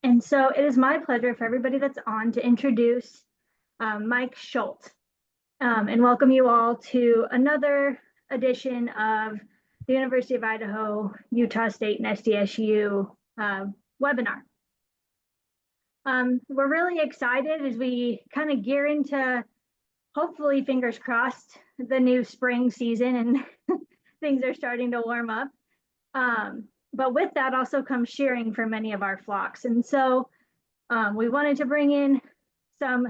And so it is my pleasure for everybody that's on to introduce Mike Schultz and welcome you all to another edition of the University of Idaho, Utah State, and SDSU webinar. We're really excited as we kind of gear into, hopefully, fingers crossed, the new spring season and things are starting to warm up. But with that also comes shearing for many of our flocks. And so we wanted to bring in some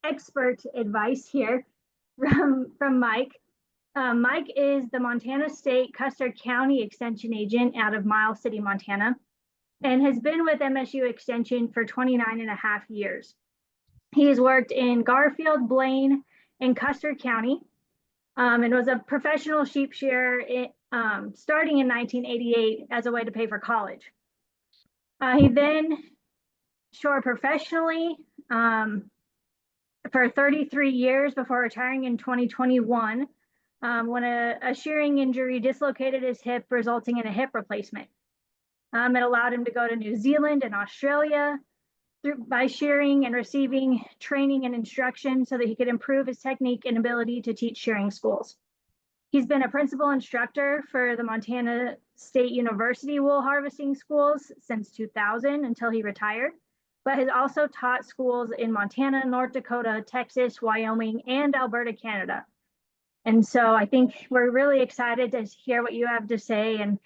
expert advice here from Mike. Mike is the Montana State Custer County Extension Agent out of Miles City, Montana, and has been with MSU Extension for 29.5 years. He has worked in Garfield, Blaine, and Custer County, and was a professional sheep shearer starting in 1988 as a way to pay for college. He then shore professionally for 33 years before retiring in 2021 when a shearing injury dislocated his hip, resulting in a hip replacement. It allowed him to go to New Zealand and Australia by shearing and receiving training and instruction so that he could improve his technique and ability to teach shearing schools. He's been a principal instructor for the Montana State University wool harvesting schools since 2000 until he retired, but has also taught schools in Montana, North Dakota, Texas, Wyoming, and Alberta, Canada. And so I think we're really excited to hear what you have to say and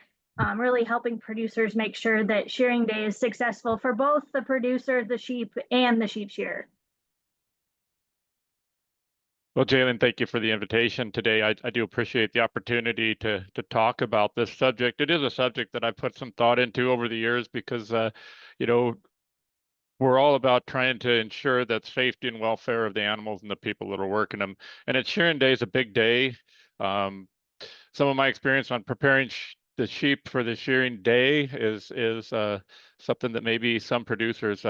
really helping producers make sure that shearing day is successful for both the producer, the sheep, and the sheep shearer. Well, Jalen, thank you for the invitation today. I do appreciate the opportunity to talk about this subject. It is a subject that I've put some thought into over the years because, you know, we're all about trying to ensure that safety and welfare of the animals and the people that are working them. And shearing day is a big day. Some of my experience on preparing the sheep for the shearing day is something that maybe some producers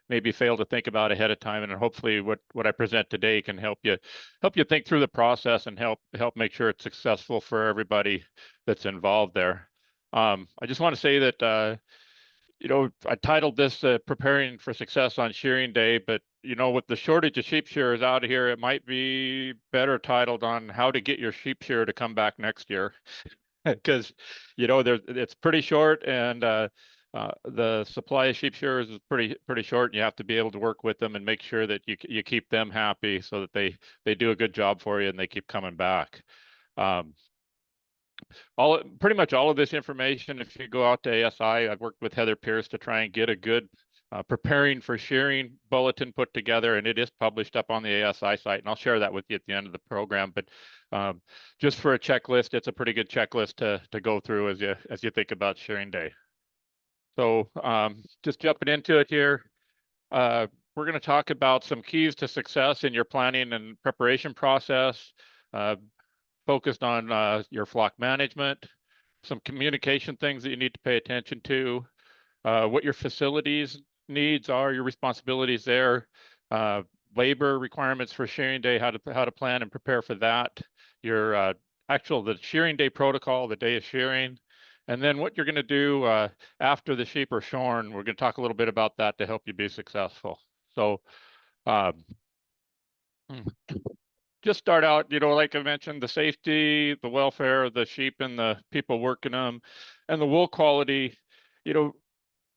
maybe fail to think about ahead of time, and hopefully what I present today can help you think through the process and help make sure it's successful for everybody that's involved there. I just want to say that you know, I titled this Preparing for Success on Shearing Day, but you know, with the shortage of sheep shearers out here, it might be better titled on how to get your sheep shearer to come back next year. Because you know, it's pretty short, and the supply of sheep shearers is pretty short, and you have to be able to work with them and make sure that you keep them happy so that they do a good job for you and they keep coming back. Pretty much all of this information, if you go out to ASI, I've worked with Heather Pierce to try and get a good preparing for shearing bulletin put together, and it is published up on the ASI site, and I'll share that with you at the end of the program. But just for a checklist, it's a pretty good checklist to go through as you think about shearing day. So just jumping into it here, we're going to talk about some keys to success in your planning and preparation process, focused on your flock management, some communication things that you need to pay attention to, what your facilities needs are, your responsibilities there, labor requirements for shearing day, how to plan and prepare for that, your the shearing day protocol, the day of shearing, and then what you're going to do after the sheep are shorn. We're going to talk a little bit about that to help you be successful. So just start out, you know, like I mentioned, the safety, the welfare of the sheep and the people working them, and the wool quality. You know,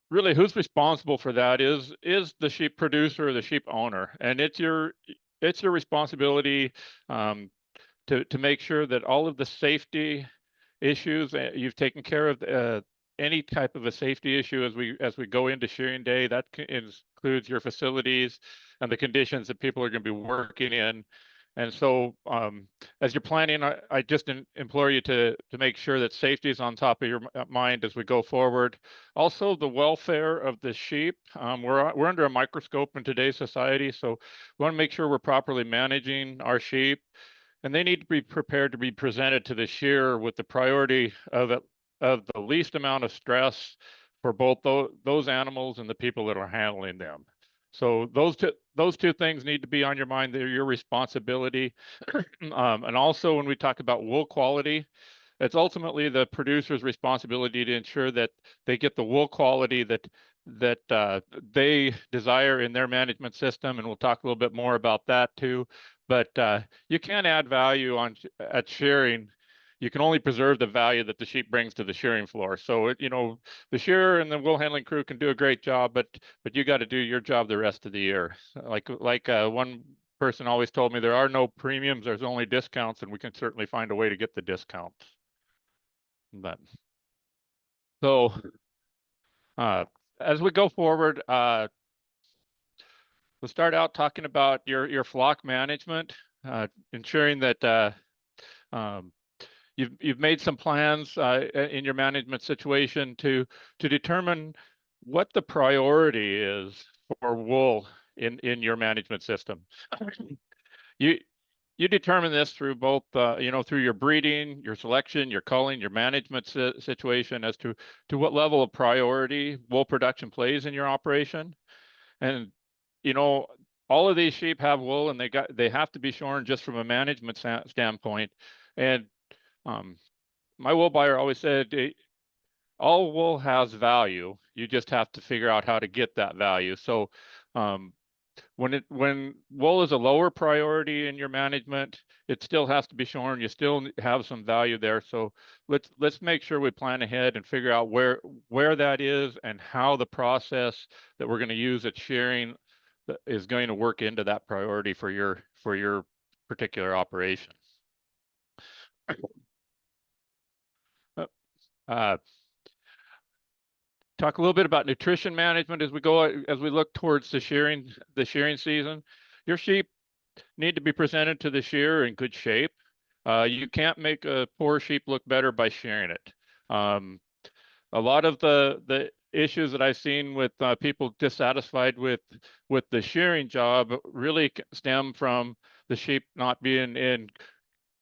really, who's responsible for that is the sheep producer or the sheep owner, and it's your responsibility to make sure that all of the safety issues you've taken care of. Any type of a safety issue as we go into shearing day, that includes your facilities and the conditions that people are going to be working in. And so as you're planning, I just implore you to make sure that safety is on top of your mind as we go forward. Also, the welfare of the sheep. We're under a microscope in today's society, so we want to make sure we're properly managing our sheep. And they need to be prepared to be presented to the shearer with the priority of the least amount of stress for both those animals and the people that are handling them. So those two things need to be on your mind. They're your responsibility. And also, when we talk about wool quality, it's ultimately the producer's responsibility to ensure that they get the wool quality that they desire in their management system, and we'll talk a little bit more about that too. But you can't add value at shearing. You can only preserve the value that the sheep brings to the shearing floor. So the shearer and the wool handling crew can do a great job, but you got to do your job the rest of the year. Like one person always told me, there are no premiums, there's only discounts, and we can certainly find a way to get the discounts. But so as we go forward, we'll start out talking about your flock management, ensuring that you've made some plans in your management situation to determine what the priority is for wool in your management system. You determine this through both, through your breeding, your selection, your culling, your management situation as to what level of priority wool production plays in your operation. And, all of these sheep have wool, and they have to be shorn just from a management standpoint. And my wool buyer always said, all wool has value. You just have to figure out how to get that value. So when wool is a lower priority in your management, it still has to be shorn. You still have some value there. So let's make sure we plan ahead and figure out where that is and how the process that we're going to use at shearing is going to work into that priority for your particular operation. Talk a little bit about nutrition management as we look towards the shearing season. Your sheep need to be presented to the shearer in good shape. You can't make a poor sheep look better by shearing it. A lot of the issues that I've seen with people dissatisfied with the shearing job really stem from the sheep not being in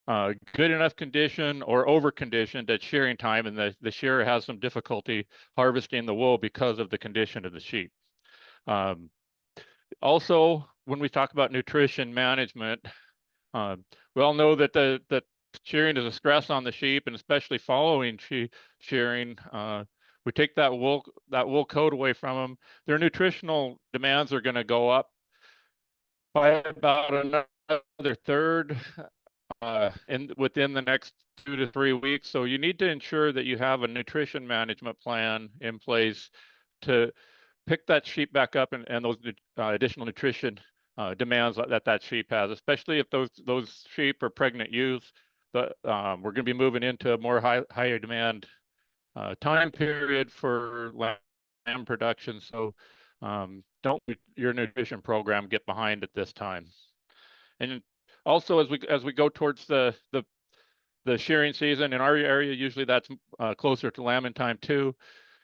good enough condition or over conditioned at shearing time, and the shearer has some difficulty harvesting the wool because of the condition of the sheep. Also, when we talk about nutrition management, we all know that shearing is a stress on the sheep, and especially following shearing, we take that wool coat away from them. Their nutritional demands are going to go up by about another third within the next 2 to 3 weeks. So you need to ensure that you have a nutrition management plan in place to pick that sheep back up and those additional nutrition demands that sheep has, especially if those sheep are pregnant ewes. We're going to be moving into a more higher demand time period for lamb production. So don't your nutrition program get behind at this time. And also, as we go towards the shearing season in our area, usually that's closer to lambing time too.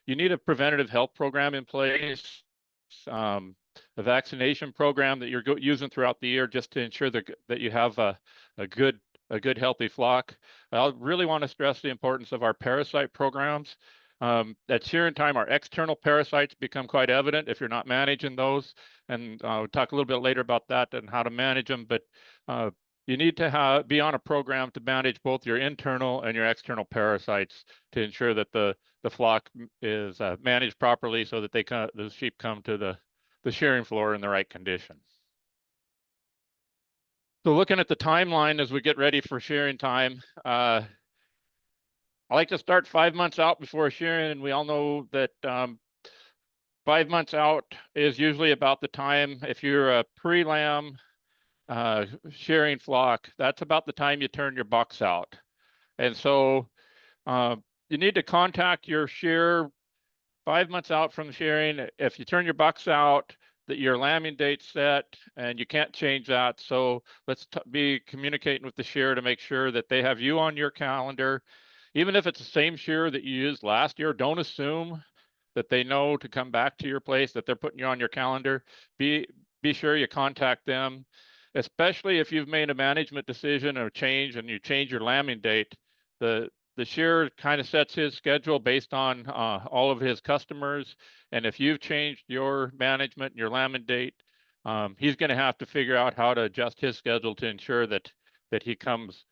You need a preventative health program in place, a vaccination program that you're using throughout the year just to ensure that you have a good healthy flock. I really want to stress the importance of our parasite programs. At shearing time, our external parasites become quite evident if you're not managing those, and we'll talk a little bit later about that and how to manage them. But you need to be on a program to manage both your internal and your external parasites to ensure that the flock is managed properly, so that the sheep come to the shearing floor in the right condition. So looking at the timeline as we get ready for shearing time, I like to start 5 months out before shearing, and we all know that 5 months out is usually about the time, if you're a pre-lamb shearing flock, that's about the time you turn your bucks out. And so you need to contact your shearer 5 months out from shearing. If you turn your bucks out, that your lambing date's set and you can't change that. So let's be communicating with the shearer to make sure that they have you on your calendar. Even if it's the same shearer that you used last year, don't assume that they know to come back to your place, that they're putting you on your calendar. Be sure you contact them, especially if you've made a management decision or change and you change your lambing date. The shearer kind of sets his schedule based on all of his customers. And if you've changed your management and your lambing date, he's going to have to figure out how to adjust his schedule to ensure that he comes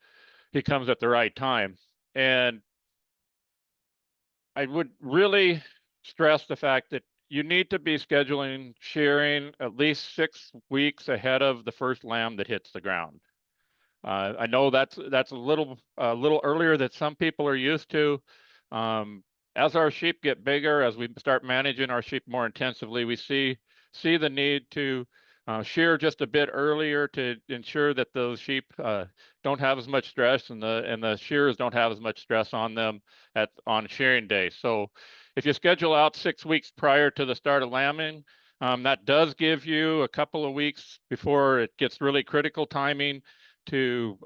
at the right time. And I would really stress the fact that you need to be scheduling shearing at least 6 weeks ahead of the first lamb that hits the ground. I know that's a little earlier than some people are used to. As our sheep get bigger, as we start managing our sheep more intensively, we see the need to shear just a bit earlier to ensure that those sheep don't have as much stress, and the shearers don't have as much stress on them on shearing day. So if you schedule out 6 weeks prior to the start of lambing, that does give you a couple of weeks before it gets really critical timing to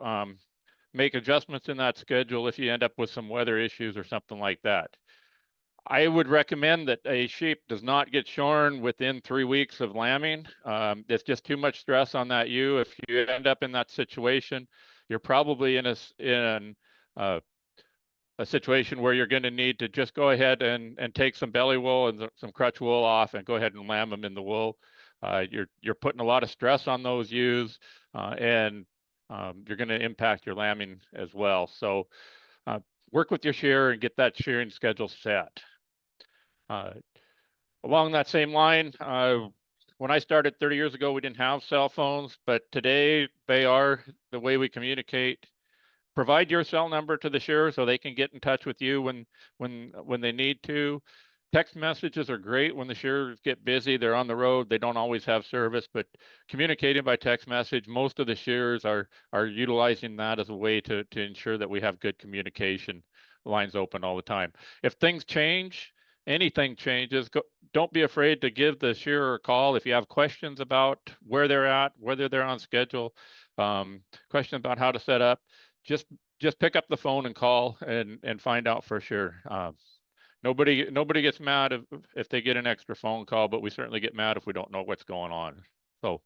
make adjustments in that schedule if you end up with some weather issues or something like that. I would recommend that a sheep does not get shorn within 3 weeks of lambing. It's just too much stress on that ewe. If you end up in that situation, you're probably in a situation where you're going to need to just go ahead and take some belly wool and some crutch wool off and go ahead and lamb them in the wool. You're putting a lot of stress on those ewes, and you're going to impact your lambing as well. So work with your shearer and get that shearing schedule set. Along that same line, when I started 30 years ago, we didn't have cell phones, but today they are the way we communicate. Provide your cell number to the shearer so they can get in touch with you when they need to. Text messages are great when the shearers get busy. They're on the road. They don't always have service, but communicating by text message, most of the shearers are utilizing that as a way to ensure that we have good communication lines open all the time. If things change, anything changes, don't be afraid to give the shearer a call if you have questions about where they're at, whether they're on schedule, questions about how to set up. Just pick up the phone and call and find out for sure. Nobody gets mad if they get an extra phone call, but we certainly get mad if we don't know what's going on. So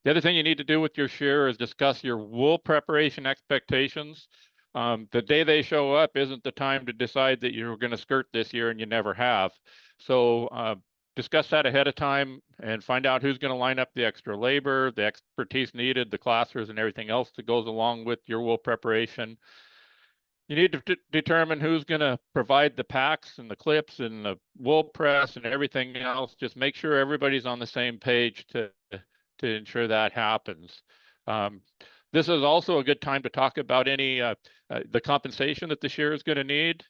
the other thing you need to do with your shearer is discuss your wool preparation expectations. The day they show up isn't the time to decide that you're going to skirt this year and you never have. So discuss that ahead of time and find out who's going to line up the extra labor, the expertise needed, the classers, and everything else that goes along with your wool preparation. You need to determine who's going to provide the packs and the clips and the wool press and everything else. Just make sure everybody's on the same page to ensure that happens. This is also a good time to talk about the compensation that the shearer is going to need.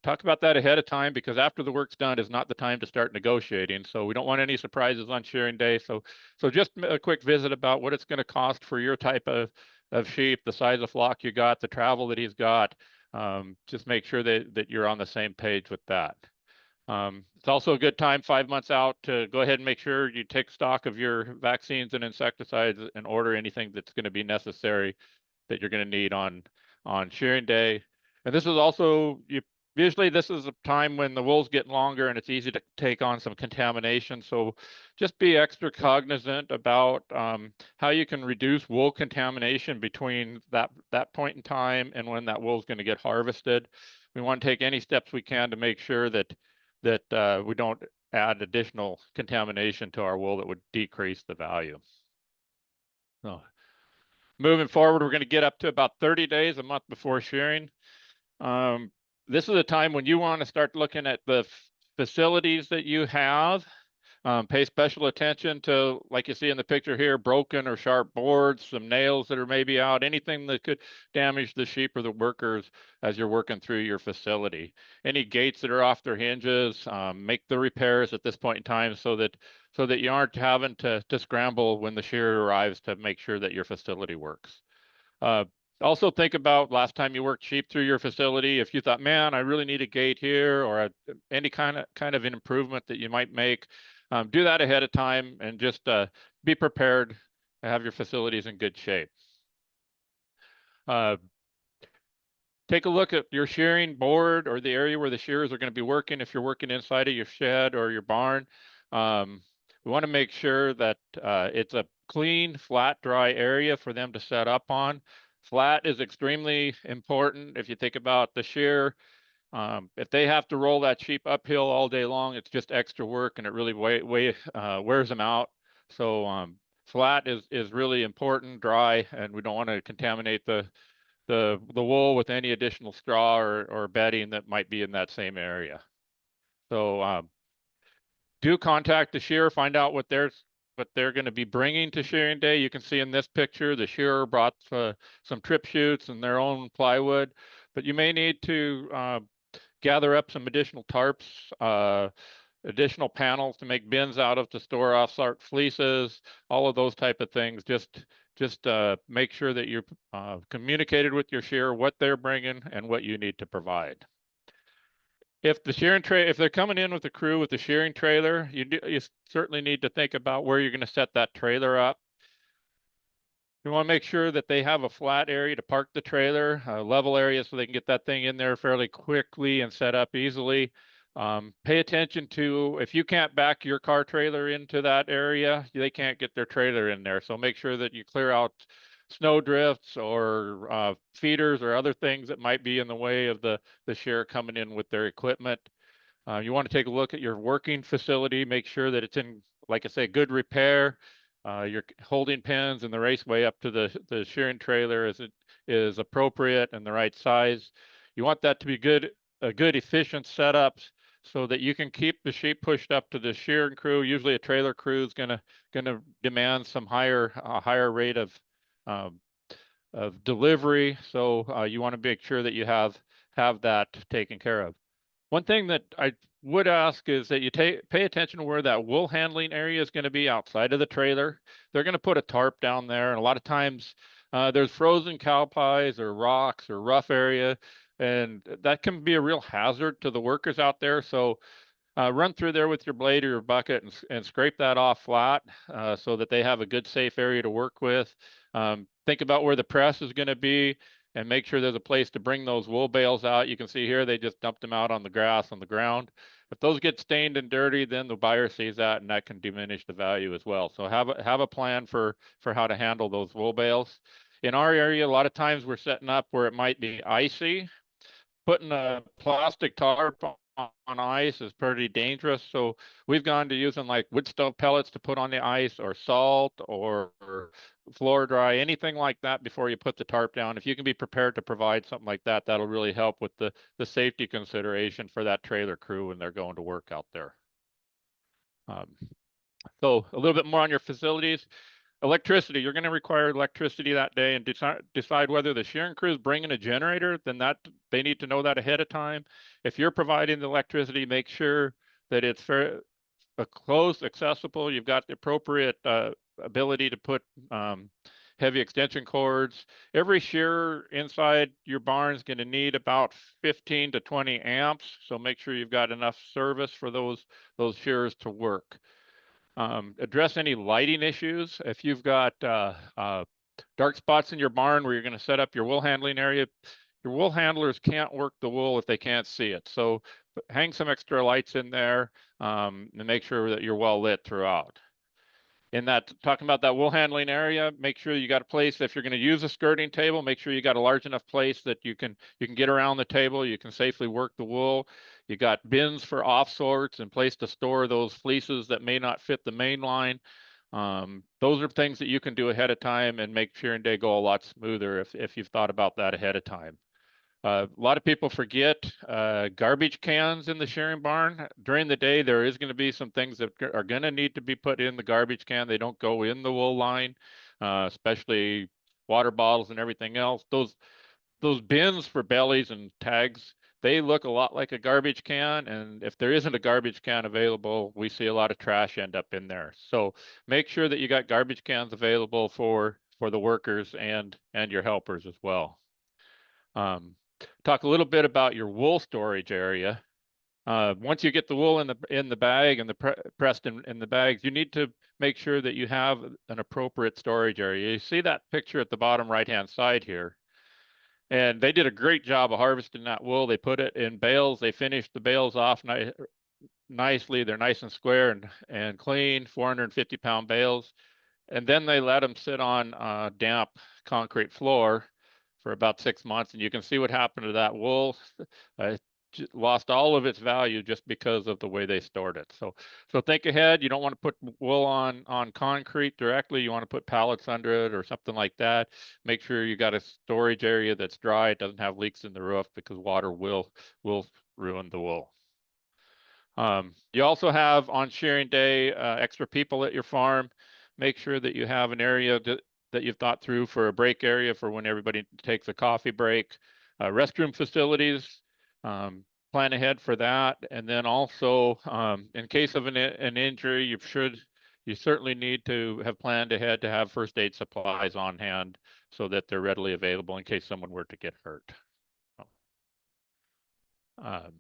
Talk about that ahead of time, because after the work's done is not the time to start negotiating. So we don't want any surprises on shearing day. So just a quick visit about what it's going to cost for your type of sheep, the size of flock you got, the travel that he's got. Just make sure that you're on the same page with that. It's also a good time 5 months out to go ahead and make sure you take stock of your vaccines and insecticides and order anything that's going to be necessary that you're going to need on shearing day. And this is also, usually this is a time when the wool's getting longer and it's easy to take on some contamination. So just be extra cognizant about how you can reduce wool contamination between that point in time and when that wool is going to get harvested. We want to take any steps we can to make sure that we don't add additional contamination to our wool that would decrease the value. So moving forward, we're going to get up to about 30 days, a month before shearing. This is a time when you want to start looking at the facilities that you have. Pay special attention to, like you see in the picture here, broken or sharp boards, some nails that are maybe out, anything that could damage the sheep or the workers as you're working through your facility. Any gates that are off their hinges, make the repairs at this point in time so that you aren't having to scramble when the shearer arrives to make sure that your facility works. Also think about last time you worked sheep through your facility. If you thought, man, I really need a gate here, or any kind of an improvement that you might make, do that ahead of time and just be prepared to have your facilities in good shape. Take a look at your shearing board or the area where the shearers are going to be working. If you're working inside of your shed or your barn, we want to make sure that it's a clean, flat, dry area for them to set up on. Flat is extremely important. If you think about the shear, if they have to roll that sheep uphill all day long, it's just extra work and it really wears them out. So flat is really important, dry, and we don't want to contaminate the the wool with any additional straw or bedding that might be in that same area. So do contact the shearer, find out what they're going to be bringing to shearing day. You can see in this picture the shearer brought some trip chutes and their own plywood, but you may need to gather up some additional tarps, additional panels to make bins out of to store off-sort fleeces, all of those type of things. Just make sure that you're communicated with your shearer what they're bringing and what you need to provide. If the if they're coming in with a crew with the shearing trailer, you certainly need to think about where you're going to set that trailer up. You want to make sure that they have a flat area to park the trailer, a level area so they can get that thing in there fairly quickly and set up easily. Pay attention to, if you can't back your car trailer into that area, they can't get their trailer in there. So make sure that you clear out snow drifts or feeders or other things that might be in the way of the shearer coming in with their equipment. You want to take a look at your working facility, make sure that it's in, like I say, good repair. Your holding pins and the raceway up to the shearing trailer is appropriate and the right size. You want that to be a good efficient setup so that you can keep the sheep pushed up to the shearing crew. Usually a trailer crew is gonna demand some higher rate of delivery. So you want to make sure that you have that taken care of. One thing that I would ask is that you pay attention to where that wool handling area is going to be outside of the trailer. They're going to put a tarp down there, and a lot of times there's frozen cow pies or rocks or rough area, and that can be a real hazard to the workers out there. So run through there with your blade or your bucket and scrape that off flat so that they have a good safe area to work with. Think about where the press is going to be and make sure there's a place to bring those wool bales out. You can see here they just dumped them out on the grass on the ground. If those get stained and dirty, then the buyer sees that and that can diminish the value as well. So have a plan for how to handle those wool bales. In our area, a lot of times we're setting up where it might be icy. Putting a plastic tarp on ice is pretty dangerous. So we've gone to using like wood stove pellets to put on the ice or salt or floor dry, anything like that before you put the tarp down. If you can be prepared to provide something like that, that'll really help with the safety consideration for that trailer crew when they're going to work out there. So a little bit more on your facilities. Electricity, you're going to require electricity that day and decide whether the shearing crew is bringing a generator, then they need to know that ahead of time. If you're providing the electricity, make sure that it's close, accessible. You've got the appropriate ability to put heavy extension cords. Every shearer inside your barn is going to need about 15 to 20 amps. So make sure you've got enough service for those shearers to work. Address any lighting issues. If you've got dark spots in your barn where you're going to set up your wool handling area, your wool handlers can't work the wool if they can't see it. So hang some extra lights in there and make sure that you're well lit throughout. In that, talking about that wool handling area, make sure you got a place, if you're going to use a skirting table, make sure you got a large enough place that you can get around the table, you can safely work the wool. You got bins for off sorts and place to store those fleeces that may not fit the main line. Those are things that you can do ahead of time and make shearing day go a lot smoother if you've thought about that ahead of time. A lot of people forget garbage cans in the shearing barn. During the day, there is going to be some things that are going to need to be put in the garbage can. They don't go in the wool line, especially water bottles and everything else. Those bins for bellies and tags, they look a lot like a garbage can. And if there isn't a garbage can available, we see a lot of trash end up in there. So make sure that you got garbage cans available for the workers and your helpers as well. Talk a little bit about your wool storage area. Once you get the wool in the bag and pressed in the bags, you need to make sure that you have an appropriate storage area. You see that picture at the bottom right-hand side here. And they did a great job of harvesting that wool. They put it in bales. They finished the bales off nicely. They're nice and square and clean, 450-pound bales. And then they let them sit on a damp concrete floor for about 6 months, and you can see what happened to that wool. lost all of its value just because of the way they stored it. So think ahead. You don't want to put wool on concrete directly. You want to put pallets under it or something like that. Make sure you got a storage area that's dry. It doesn't have leaks in the roof, because water will ruin the wool. You also have on shearing day extra people at your farm. Make sure that you have an area that you've thought through for a break area for when everybody takes a coffee break. Restroom facilities, plan ahead for that. And then also, in case of an injury, you certainly need to have planned ahead to have first aid supplies on hand so that they're readily available in case someone were to get hurt. Um,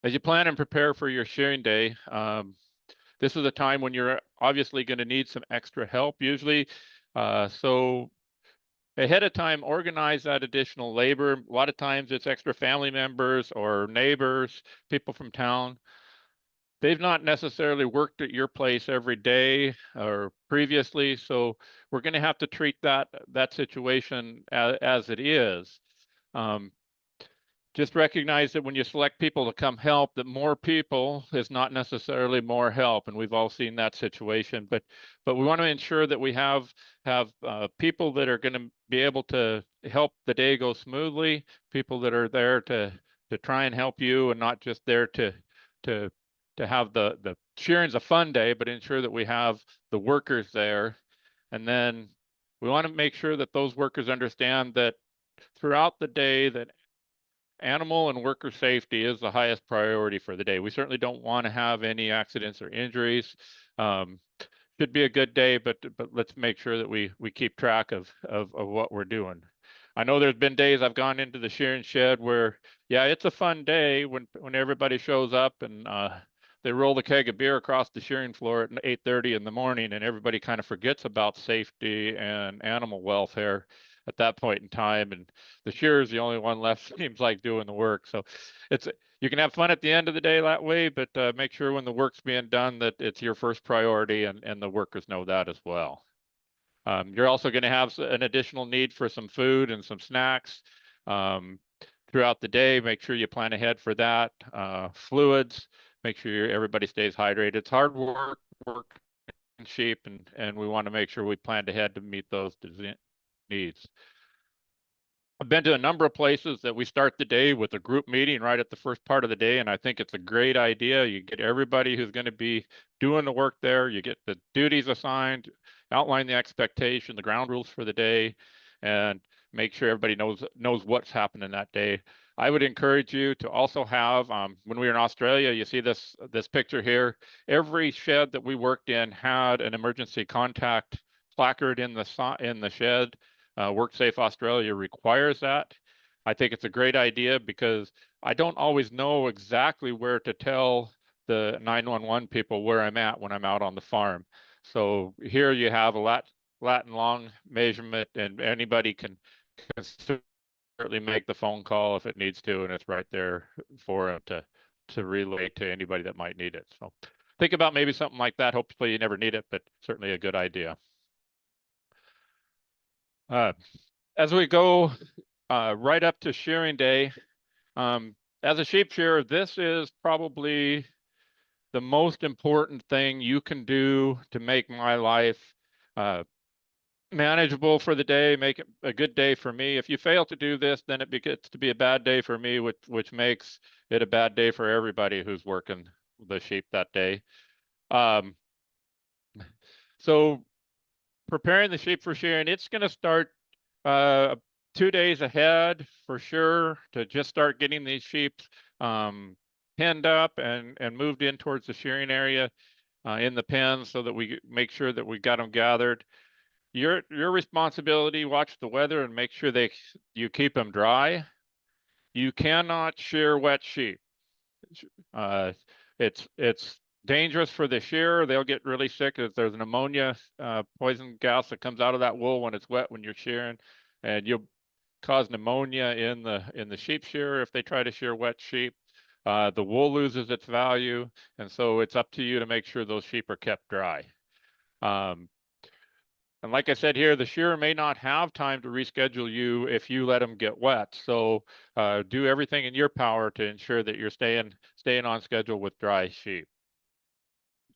as you plan and prepare for your shearing day, this is a time when you're obviously going to need some extra help usually. So ahead of time, organize that additional labor. A lot of times it's extra family members or neighbors, people from town. They've not necessarily worked at your place every day or previously, so we're going to have to treat that situation as it is. Just recognize that when you select people to come help, that more people is not necessarily more help, and we've all seen that situation. But we want to ensure that we have people that are going to be able to help the day go smoothly. People that are there to try and help you, and not just there to have the shearing's a fun day, but ensure that we have the workers there. And then we want to make sure that those workers understand that throughout the day that animal and worker safety is the highest priority for the day. We certainly don't want to have any accidents or injuries. Should be a good day, but let's make sure that we keep track of what we're doing. I know there's been days I've gone into the shearing shed where, yeah, it's a fun day when everybody shows up and they roll the keg of beer across the shearing floor at 8:30 in the morning, and everybody kind of forgets about safety and animal welfare at that point in time, and the shearer is the only one left seems like doing the work. So you can have fun at the end of the day that way, but make sure when the work's being done that it's your first priority, and the workers know that as well. You're also going to have an additional need for some food and some snacks throughout the day. Make sure you plan ahead for that. Fluids, make sure everybody stays hydrated. It's hard work sheep, and we want to make sure we planned ahead to meet those needs. I've been to a number of places that we start the day with a group meeting right at the first part of the day, and I think it's a great idea. You get everybody who's going to be doing the work there, you get the duties assigned, outline the expectation, the ground rules for the day, and make sure everybody knows what's happening that day. I would encourage you to also have, when we were in Australia, you see this picture here, every shed that we worked in had an emergency contact placard in the shed. WorkSafe Australia requires that. I think it's a great idea because I don't always know exactly where to tell the 911 people where I'm at when I'm out on the farm. So here you have a lat and long measurement, and anybody can certainly make the phone call if it needs to, and it's right there for them to relay to anybody that might need it. So think about maybe something like that. Hopefully you never need it, but certainly a good idea. As we go right up to shearing day, as a sheep shearer, this is probably the most important thing you can do to make my life manageable for the day, make it a good day for me. If you fail to do this, then it gets to be a bad day for me, which makes it a bad day for everybody who's working the sheep that day. So preparing the sheep for shearing, it's going to start 2 days ahead for sure to just start getting these sheep penned up and moved in towards the shearing area in the pen, so that we make sure that we got them gathered. Your responsibility, watch the weather and make sure you keep them dry. You cannot shear wet sheep. It's dangerous for the shearer. They'll get really sick if there's an ammonia poison gas that comes out of that wool when it's wet when you're shearing, and you'll cause pneumonia in the sheep shearer if they try to shear wet sheep. The wool loses its value, and so it's up to you to make sure those sheep are kept dry. And like I said here, the shearer may not have time to reschedule you if you let them get wet. So do everything in your power to ensure that you're staying on schedule with dry sheep.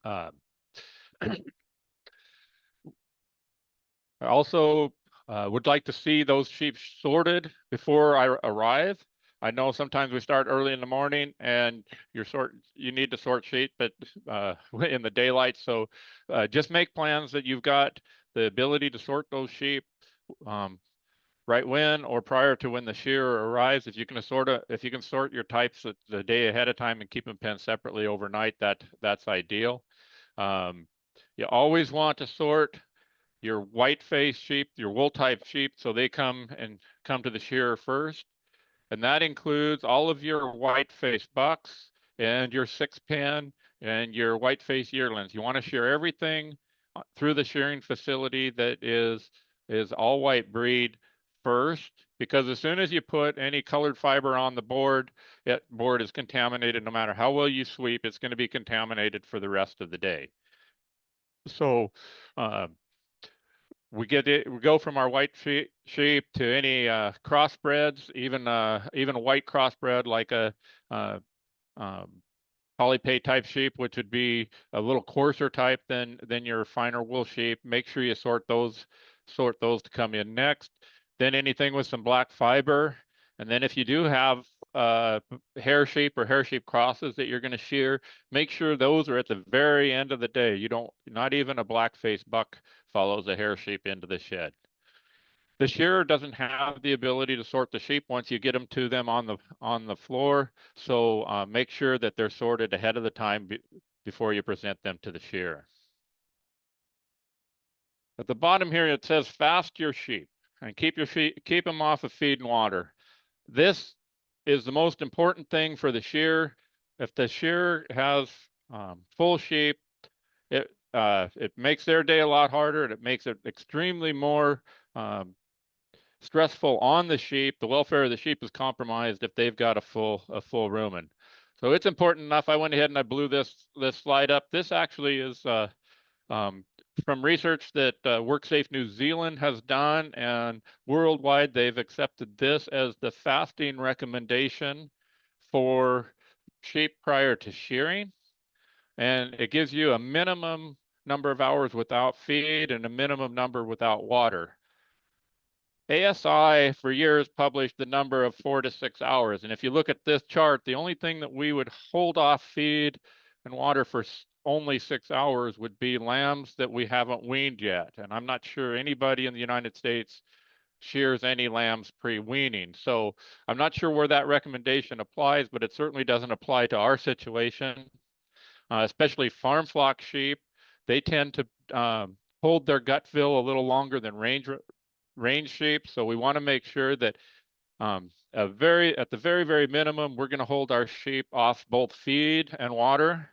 I also would like to see those sheep sorted before I arrive. I know sometimes we start early in the morning and you need to sort sheep, but in the daylight. So just make plans that you've got the ability to sort those sheep right when or prior to when the shearer arrives. If you can sort your types the day ahead of time and keep them penned separately overnight, that's ideal. You always want to sort your white-faced sheep, your wool-type sheep, so they come to the shearer first. And that includes all of your white-faced bucks and your 6-pin and your white-faced yearlings. You want to shear everything through the shearing facility that is all white breed first, because as soon as you put any colored fiber on the board, that board is contaminated. No matter how well you sweep, it's going to be contaminated for the rest of the day. So we go from our white sheep to any crossbreds, even a white crossbred like a polypay type sheep, which would be a little coarser type than your finer wool sheep. Make sure you sort those to come in next. Then anything with some black fiber, and then if you do have hair sheep or hair sheep crosses that you're going to shear, make sure those are at the very end of the day. Not even a black-faced buck follows a hair sheep into the shed. The shearer doesn't have the ability to sort the sheep once you get them to them on the floor. So make sure that they're sorted ahead of the time before you present them to the shearer. At the bottom here, it says fast your sheep and keep them off of feed and water. This is the most important thing for the shearer. If the shearer has full sheep, it makes their day a lot harder, and it makes it extremely more stressful on the sheep. The welfare of the sheep is compromised if they've got a full rumen. So it's important enough. I went ahead and I blew this slide up. This actually is from research that WorkSafe New Zealand has done, and worldwide they've accepted this as the fasting recommendation for sheep prior to shearing. And it gives you a minimum number of hours without feed and a minimum number without water. ASI for years published the number of 4 to 6 hours. And if you look at this chart, the only thing that we would hold off feed and water for only 6 hours would be lambs that we haven't weaned yet. And I'm not sure anybody in the United States shears any lambs pre-weaning. So I'm not sure where that recommendation applies, but it certainly doesn't apply to our situation, especially farm flock sheep. They tend to hold their gut fill a little longer than range sheep. So we want to make sure that at the very, very minimum, we're going to hold our sheep off both feed and water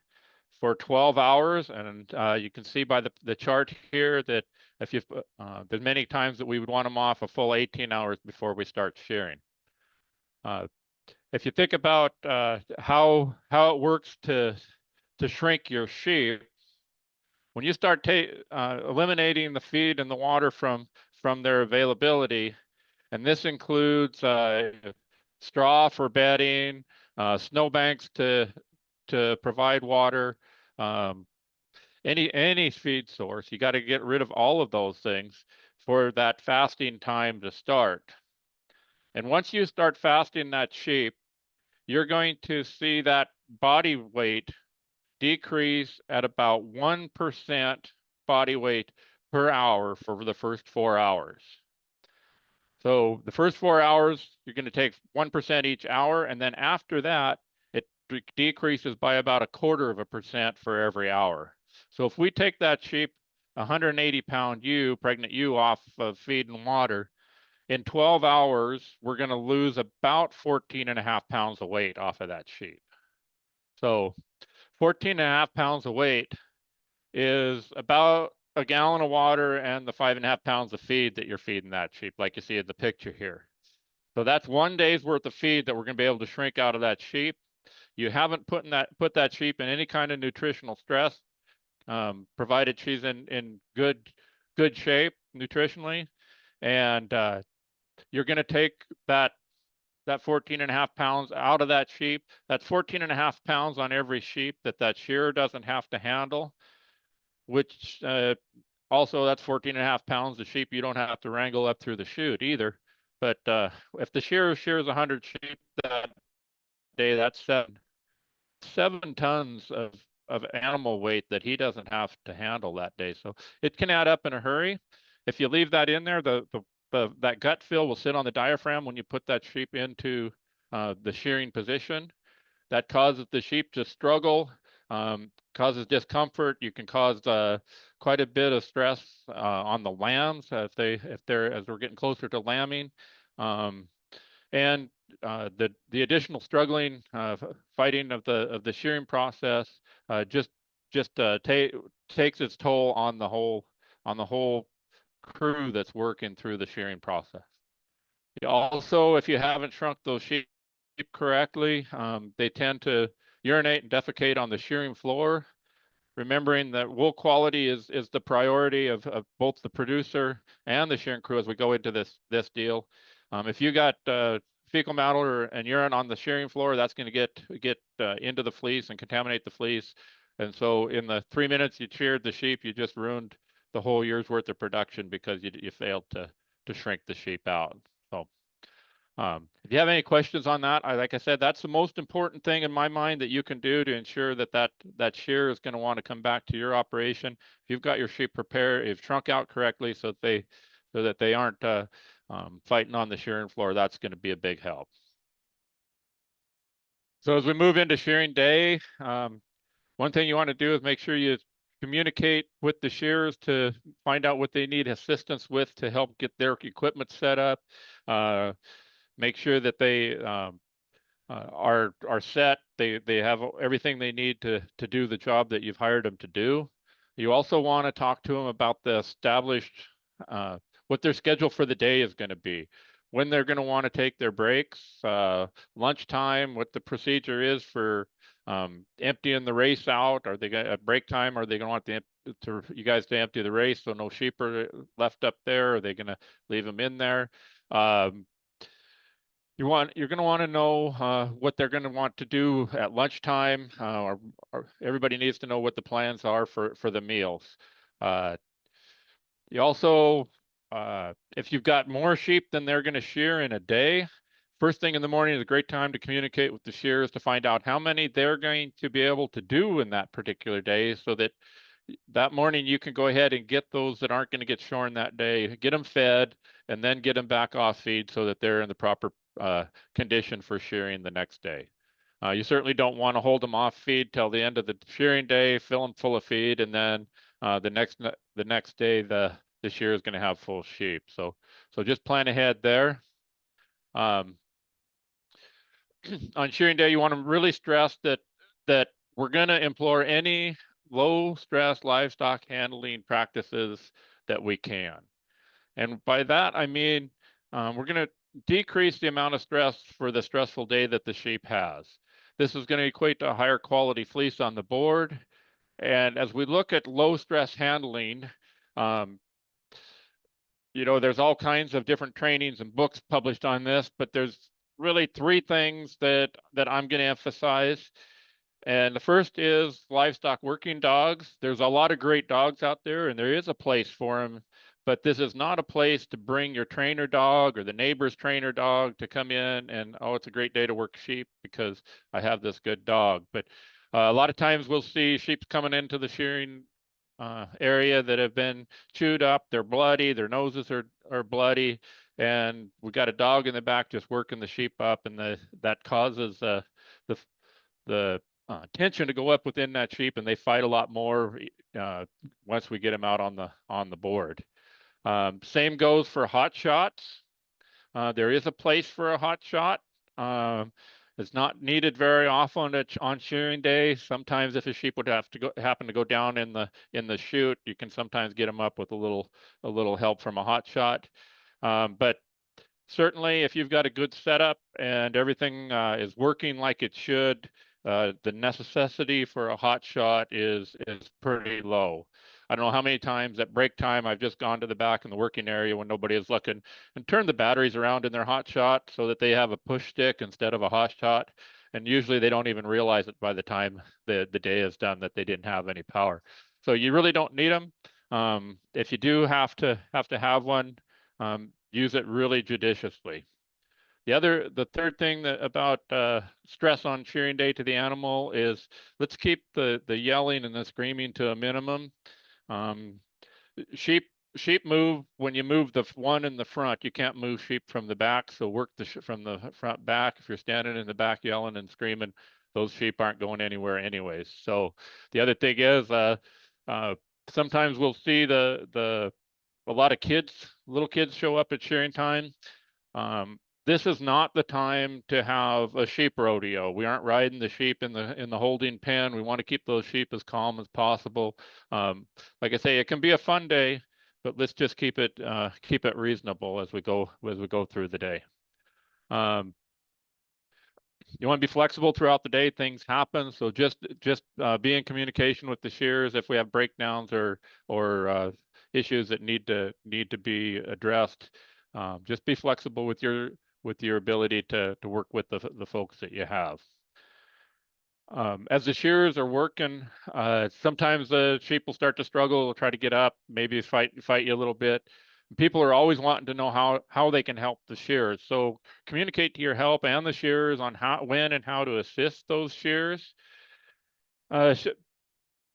for 12 hours. And you can see by the chart here that if you've there's many times that we would want them off a full 18 hours before we start shearing. If you think about how it works to shrink your sheep, when you start eliminating the feed and the water from their availability, and this includes straw for bedding, snowbanks to provide water, any feed source, you got to get rid of all of those things for that fasting time to start. And once you start fasting that sheep, you're going to see that body weight decrease at about 1% body weight per hour for the first 4 hours. So the first 4 hours, you're going to take 1% each hour, and then after that, it decreases by about 1/4% for every hour. So if we take that sheep, 180-pound ewe, pregnant ewe, off of feed and water, in 12 hours, we're going to lose about 14.5 pounds of weight off of that sheep. So 14.5 pounds of weight is about a gallon of water and the 5.5 pounds of feed that you're feeding that sheep, like you see in the picture here. So that's 1 day's worth of feed that we're going to be able to shrink out of that sheep. You haven't put that sheep in any kind of nutritional stress, provided she's in good good shape nutritionally, and you're going to take that 14.5 pounds out of that sheep. That's 14.5 pounds on every sheep that shearer doesn't have to handle, which also that's 14.5 pounds of sheep you don't have to wrangle up through the chute either. But if the shearer shears 100 sheep that day, that's 7 tons of animal weight that he doesn't have to handle that day. So it can add up in a hurry. If you leave that in there, that gut fill will sit on the diaphragm when you put that sheep into the shearing position. That causes the sheep to struggle, causes discomfort. You can cause quite a bit of stress on the lambs as we're getting closer to lambing. And the additional struggling, fighting of the shearing process just takes its toll on the whole crew that's working through the shearing process. Also, if you haven't shrunk those sheep correctly, they tend to urinate and defecate on the shearing floor. Remembering that wool quality is the priority of both the producer and the shearing crew as we go into this deal. If you got fecal matter and urine on the shearing floor, that's going to get into the fleece and contaminate the fleece. And so in the 3 minutes you sheared the sheep, you just ruined the whole year's worth of production because you failed to shrink the sheep out. So if you have any questions on that, like I said, that's the most important thing in my mind that you can do to ensure that shearer is going to want to come back to your operation. If you've got your sheep prepared, if shrunk out correctly so that they aren't fighting on the shearing floor, that's going to be a big help. So as we move into shearing day, one thing you want to do is make sure you communicate with the shearers to find out what they need assistance with to help get their equipment set up. Make sure that they are set. They have everything they need to do the job that you've hired them to do. You also want to talk to them about the established what their schedule for the day is going to be, when they're going to want to take their breaks, lunchtime, what the procedure is for emptying the race out. Are they going at break time? Are they going to want you guys to empty the race so no sheep are left up there? Are they going to leave them in there? You're going to want to know what they're going to want to do at lunchtime, or everybody needs to know what the plans are for the meals. You also, if you've got more sheep than they're going to shear in a day, first thing in the morning is a great time to communicate with the shearers to find out how many they're going to be able to do in that particular day, so that morning you can go ahead and get those that aren't going to get shorn that day, get them fed, and then get them back off feed so that they're in the proper condition for shearing the next day. You certainly don't want to hold them off feed till the end of the shearing day, fill them full of feed, and then the next day the shearer is going to have full sheep. So just plan ahead there. On shearing day, you want to really stress that we're going to implore any low stress livestock handling practices that we can. And by that, I mean, we're going to decrease the amount of stress for the stressful day that the sheep has. This is going to equate to a higher quality fleece on the board. And as we look at low stress handling, there's all kinds of different trainings and books published on this, but there's really 3 things that I'm going to emphasize. And the first is livestock working dogs. There's a lot of great dogs out there, and there is a place for them, but this is not a place to bring your trainer dog or the neighbor's trainer dog to come in and, oh, it's a great day to work sheep because I have this good dog. But a lot of times we'll see sheep coming into the shearing area that have been chewed up, they're bloody, their noses are bloody, and we got a dog in the back just working the sheep up, and that causes the tension to go up within that sheep, and they fight a lot more once we get them out on the board. Same goes for hot shots. There is a place for a hot shot. It's not needed very often on shearing day. Sometimes if a sheep would happen to go down in the chute, you can sometimes get them up with a little help from a hot shot. But certainly if you've got a good setup and everything is working like it should, the necessity for a hot shot is pretty low. I don't know how many times at break time I've just gone to the back in the working area when nobody is looking and turned the batteries around in their hot shot so that they have a push stick instead of a hot shot. And usually they don't even realize it by the time the day is done that they didn't have any power. So you really don't need them. If you do have to have one, use it really judiciously. The third thing that about stress on shearing day to the animal is let's keep the yelling and the screaming to a minimum. Um, sheep move when you move the one in the front. You can't move sheep from the back, so work from the front back. If you're standing in the back yelling and screaming, those sheep aren't going anywhere anyways. So the other thing is sometimes we'll see a lot of little kids show up at shearing time. This is not the time to have a sheep rodeo. We aren't riding the sheep in the holding pen. We want to keep those sheep as calm as possible. Like I say, it can be a fun day, but let's just keep it reasonable as we go through the day. You want to be flexible throughout the day. Things happen, so just be in communication with the shearers if we have breakdowns or issues that need to be addressed. Just be flexible with your ability to work with the folks that you have. As the shearers are working, sometimes the sheep will start to struggle, will try to get up, maybe fight you a little bit. People are always wanting to know how they can help the shearers. So communicate to your help and the shearers on when and how to assist those shearers.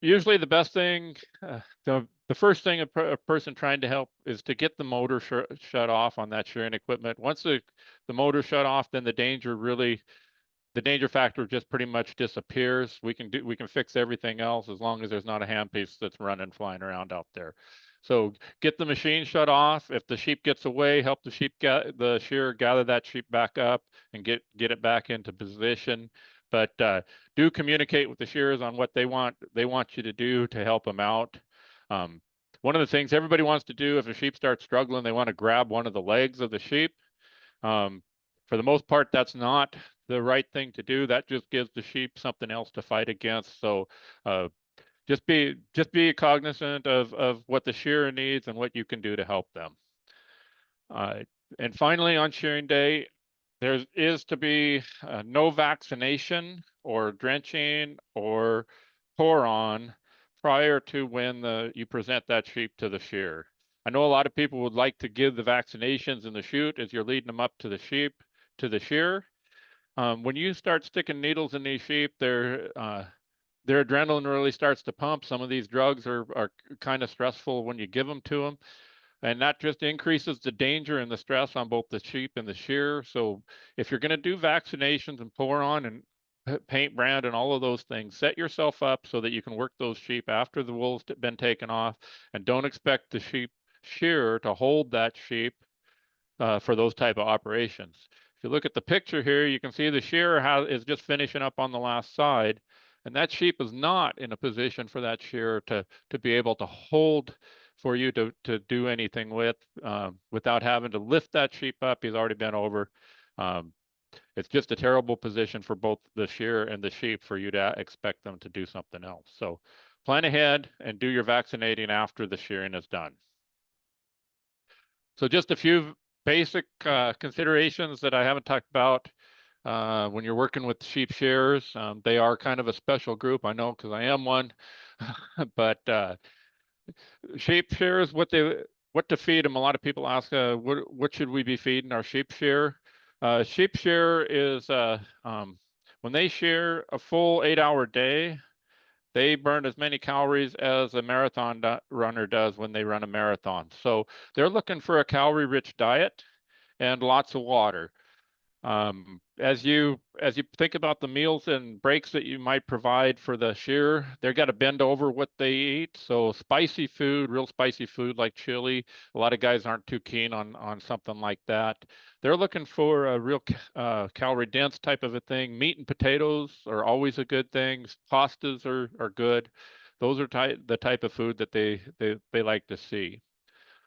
Usually the best thing, the first thing a person trying to help is to get the motor shut off on that shearing equipment. Once the motor shut off, then the danger factor just pretty much disappears. We can fix everything else as long as there's not a handpiece that's running flying around out there. So get the machine shut off. If the sheep gets away, help the shearer gather that sheep back up and get it back into position. But do communicate with the shearers on what they want you to do to help them out. One of the things everybody wants to do if a sheep starts struggling, they want to grab one of the legs of the sheep. For the most part, that's not the right thing to do. That just gives the sheep something else to fight against. So just be cognizant of what the shearer needs and what you can do to help them. And finally, on shearing day, there is to be no vaccination or drenching or pour on prior to when you present that sheep to the shearer. I know a lot of people would like to give the vaccinations in the chute as you're leading them up to the shearer. When you start sticking needles in these sheep, their adrenaline really starts to pump. Some of these drugs are kind of stressful when you give them to them. And that just increases the danger and the stress on both the sheep and the shearer. So if you're going to do vaccinations and pour on and paint brand and all of those things, set yourself up so that you can work those sheep after the wool's been taken off, and don't expect the shearer to hold that sheep for those type of operations. If you look at the picture here, you can see the shearer is just finishing up on the last side, and that sheep is not in a position for that shearer to be able to hold for you to do anything with without having to lift that sheep up. He's already been over. It's just a terrible position for both the shearer and the sheep for you to expect them to do something else. So plan ahead and do your vaccinating after the shearing is done. So just a few basic considerations that I haven't talked about when you're working with sheep shearers. They are kind of a special group, I know, because I am one. But sheep shearers, what to feed them? A lot of people ask, what should we be feeding our sheep shearer? Sheep shearer is when they shear a full 8-hour day, they burn as many calories as a marathon runner does when they run a marathon. So they're looking for a calorie-rich diet and lots of water. As you think about the meals and breaks that you might provide for the shearer, they've got to bend over what they eat. So spicy food, real spicy food like chili, a lot of guys aren't too keen on something like that. They're looking for a real calorie dense type of a thing. Meat and potatoes are always a good thing. Pastas are good. Those are the type of food that they like to see.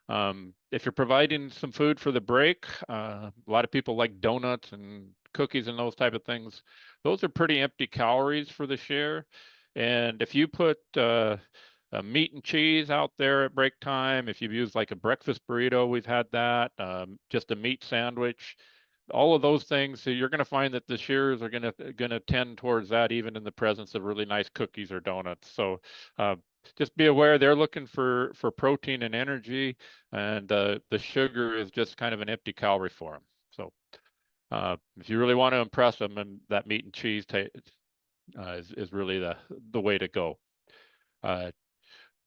If you're providing some food for the break, a lot of people like donuts and cookies and those type of things. Those are pretty empty calories for the shearer. And if you put meat and cheese out there at break time. If you've used like a breakfast burrito, we've had that. Just a meat sandwich, all of those things. So you're going to find that the shearers are going to tend towards that, even in the presence of really nice cookies or donuts. So just be aware they're looking for protein and energy, and the sugar is just kind of an empty calorie for them. So if you really want to impress them, and that meat and cheese is really the way to go.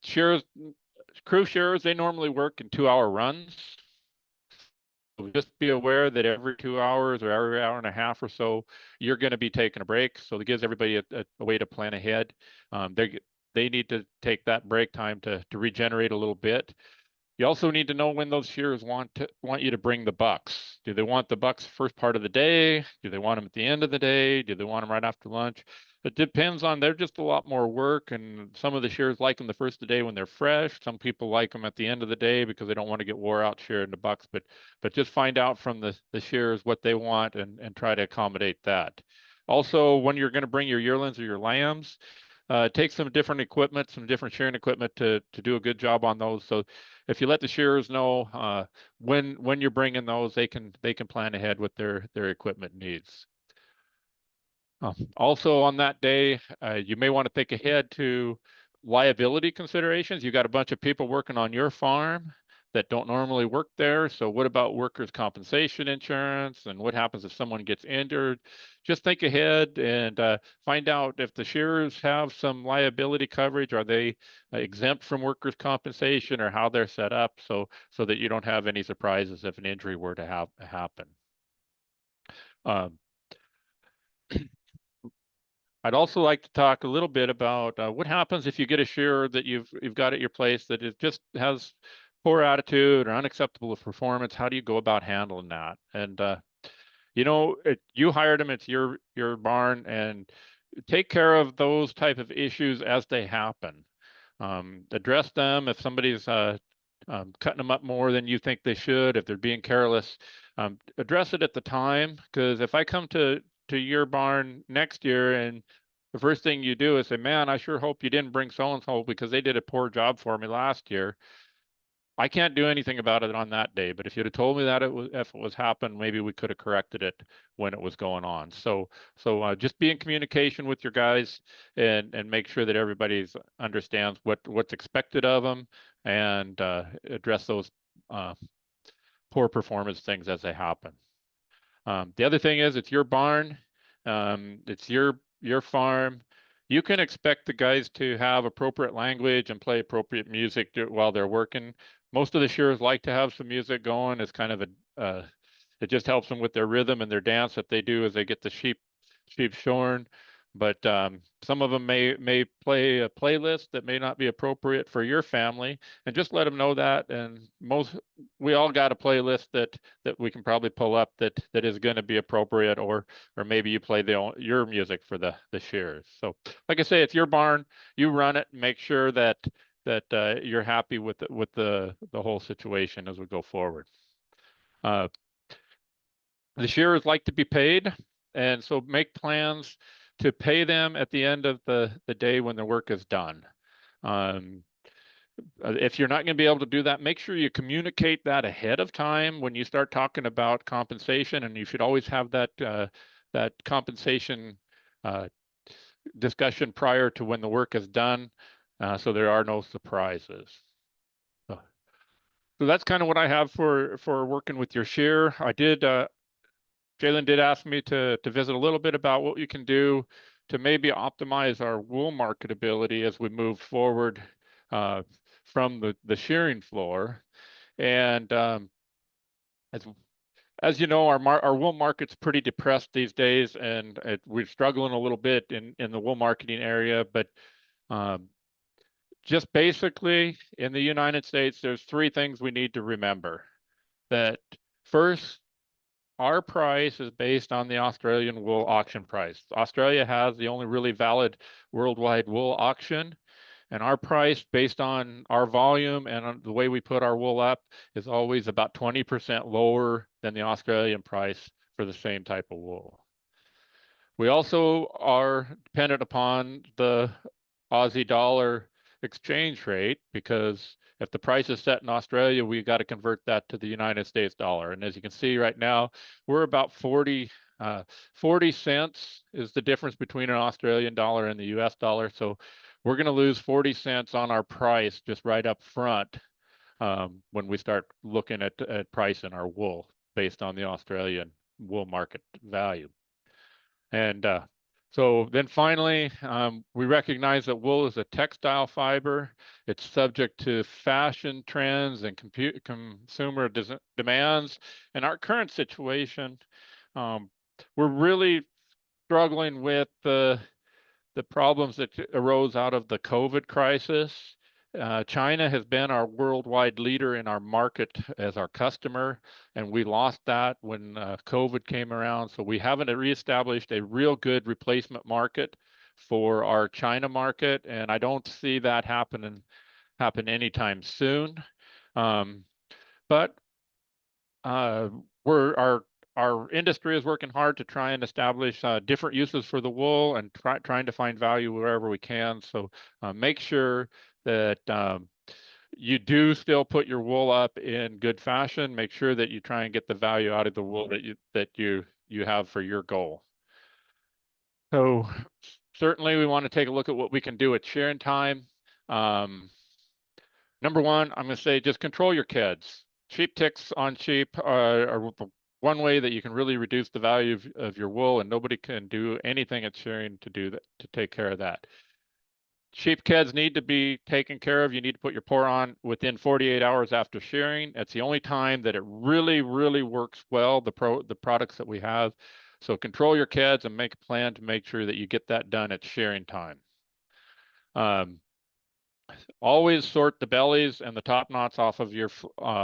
Shearers, crew shearers, they normally work in 2-hour runs. So just be aware that every 2 hours or every hour and a half or so, you're going to be taking a break. So it gives everybody a way to plan ahead. They need to take that break time to regenerate a little bit. You also need to know when those shearers want you to bring the bucks. Do they want the bucks first part of the day? Do they want them at the end of the day? Do they want them right after lunch? It depends on, they're just a lot more work, and some of the shearers like them the first of the day when they're fresh. Some people like them at the end of the day because they don't want to get wore out shearing the bucks, but just find out from the shearers what they want and try to accommodate that. Also, when you're going to bring your yearlings or your lambs, take some different equipment, some different shearing equipment to do a good job on those. So if you let the shearers know when you're bringing those, they can plan ahead with their equipment needs. Also on that day, you may want to think ahead to liability considerations. You got a bunch of people working on your farm that don't normally work there. So what about workers' compensation insurance, and what happens if someone gets injured? Just think ahead and find out if the shearers have some liability coverage. Are they exempt from workers' compensation, or how they're set up, so that you don't have any surprises if an injury were to happen. I'd also like to talk a little bit about what happens if you get a shearer that you've got at your place that it just has poor attitude or unacceptable performance. How do you go about handling that? And you hired him, it's your barn, and take care of those type of issues as they happen. Address them if somebody's cutting them up more than you think they should, if they're being careless. Address it at the time, because if I come to your barn next year and the first thing you do is say, man, I sure hope you didn't bring so-and-so because they did a poor job for me last year, I can't do anything about it on that day. But if you'd have told me that if it was happened, maybe we could have corrected it when it was going on. So just be in communication with your guys and make sure that everybody understands what's expected of them, and address those poor performance things as they happen. The other thing is, it's your barn, it's your farm. You can expect the guys to have appropriate language and play appropriate music while they're working. Most of the shearers like to have some music going. It's kind of it just helps them with their rhythm and their dance that they do as they get the sheep shorn. But some of them may play a playlist that may not be appropriate for your family, and just let them know that. And we all got a playlist that we can probably pull up that is going to be appropriate, or maybe you play your music for the shearers. So like I say, it's your barn, you run it, and make sure that you're happy with the whole situation as we go forward. The shearers like to be paid, and so make plans to pay them at the end of the day when the work is done. If you're not going to be able to do that, make sure you communicate that ahead of time when you start talking about compensation, and you should always have that compensation discussion prior to when the work is done, so there are no surprises. So that's kind of what I have for working with your shear. Jalen did ask me to visit a little bit about what you can do to maybe optimize our wool marketability as we move forward from the shearing floor. And as you know, our wool market's pretty depressed these days, and we're struggling a little bit in the wool marketing area. But just basically in the United States, there's 3 things we need to remember. That first, our price is based on the Australian wool auction price. Australia has the only really valid worldwide wool auction, and our price, based on our volume and on the way we put our wool up, is always about 20% lower than the Australian price for the same type of wool. We also are dependent upon the Aussie dollar exchange rate, because if the price is set in Australia, we got to convert that to the United States dollar. And as you can see right now, we're about 40 cents is the difference between an Australian dollar and the US dollar. So we're going to lose 40 cents on our price just right up front when we start looking at pricing our wool based on the Australian wool market value. And so then finally, we recognize that wool is a textile fiber. It's subject to fashion trends and consumer demands. In our current situation, we're really struggling with the problems that arose out of the COVID crisis. China has been our worldwide leader in our market as our customer, and we lost that when COVID came around. So we haven't reestablished a real good replacement market for our China market, and I don't see that happen anytime soon. But our industry is working hard to try and establish different uses for the wool and trying to find value wherever we can. So make sure that you do still put your wool up in good fashion. Make sure that you try and get the value out of the wool that you have for your goal. So certainly we want to take a look at what we can do at shearing time. Number one, I'm going to say just control your kids. Sheep ticks on sheep are one way that you can really reduce the value of your wool, and nobody can do anything at shearing to do that, to take care of that. Sheep kids need to be taken care of. You need to put your pour on within 48 hours after shearing. That's the only time that it really, really works well, the products that we have. So control your kids and make a plan to make sure that you get that done at shearing time. Always sort the bellies and the top knots off of your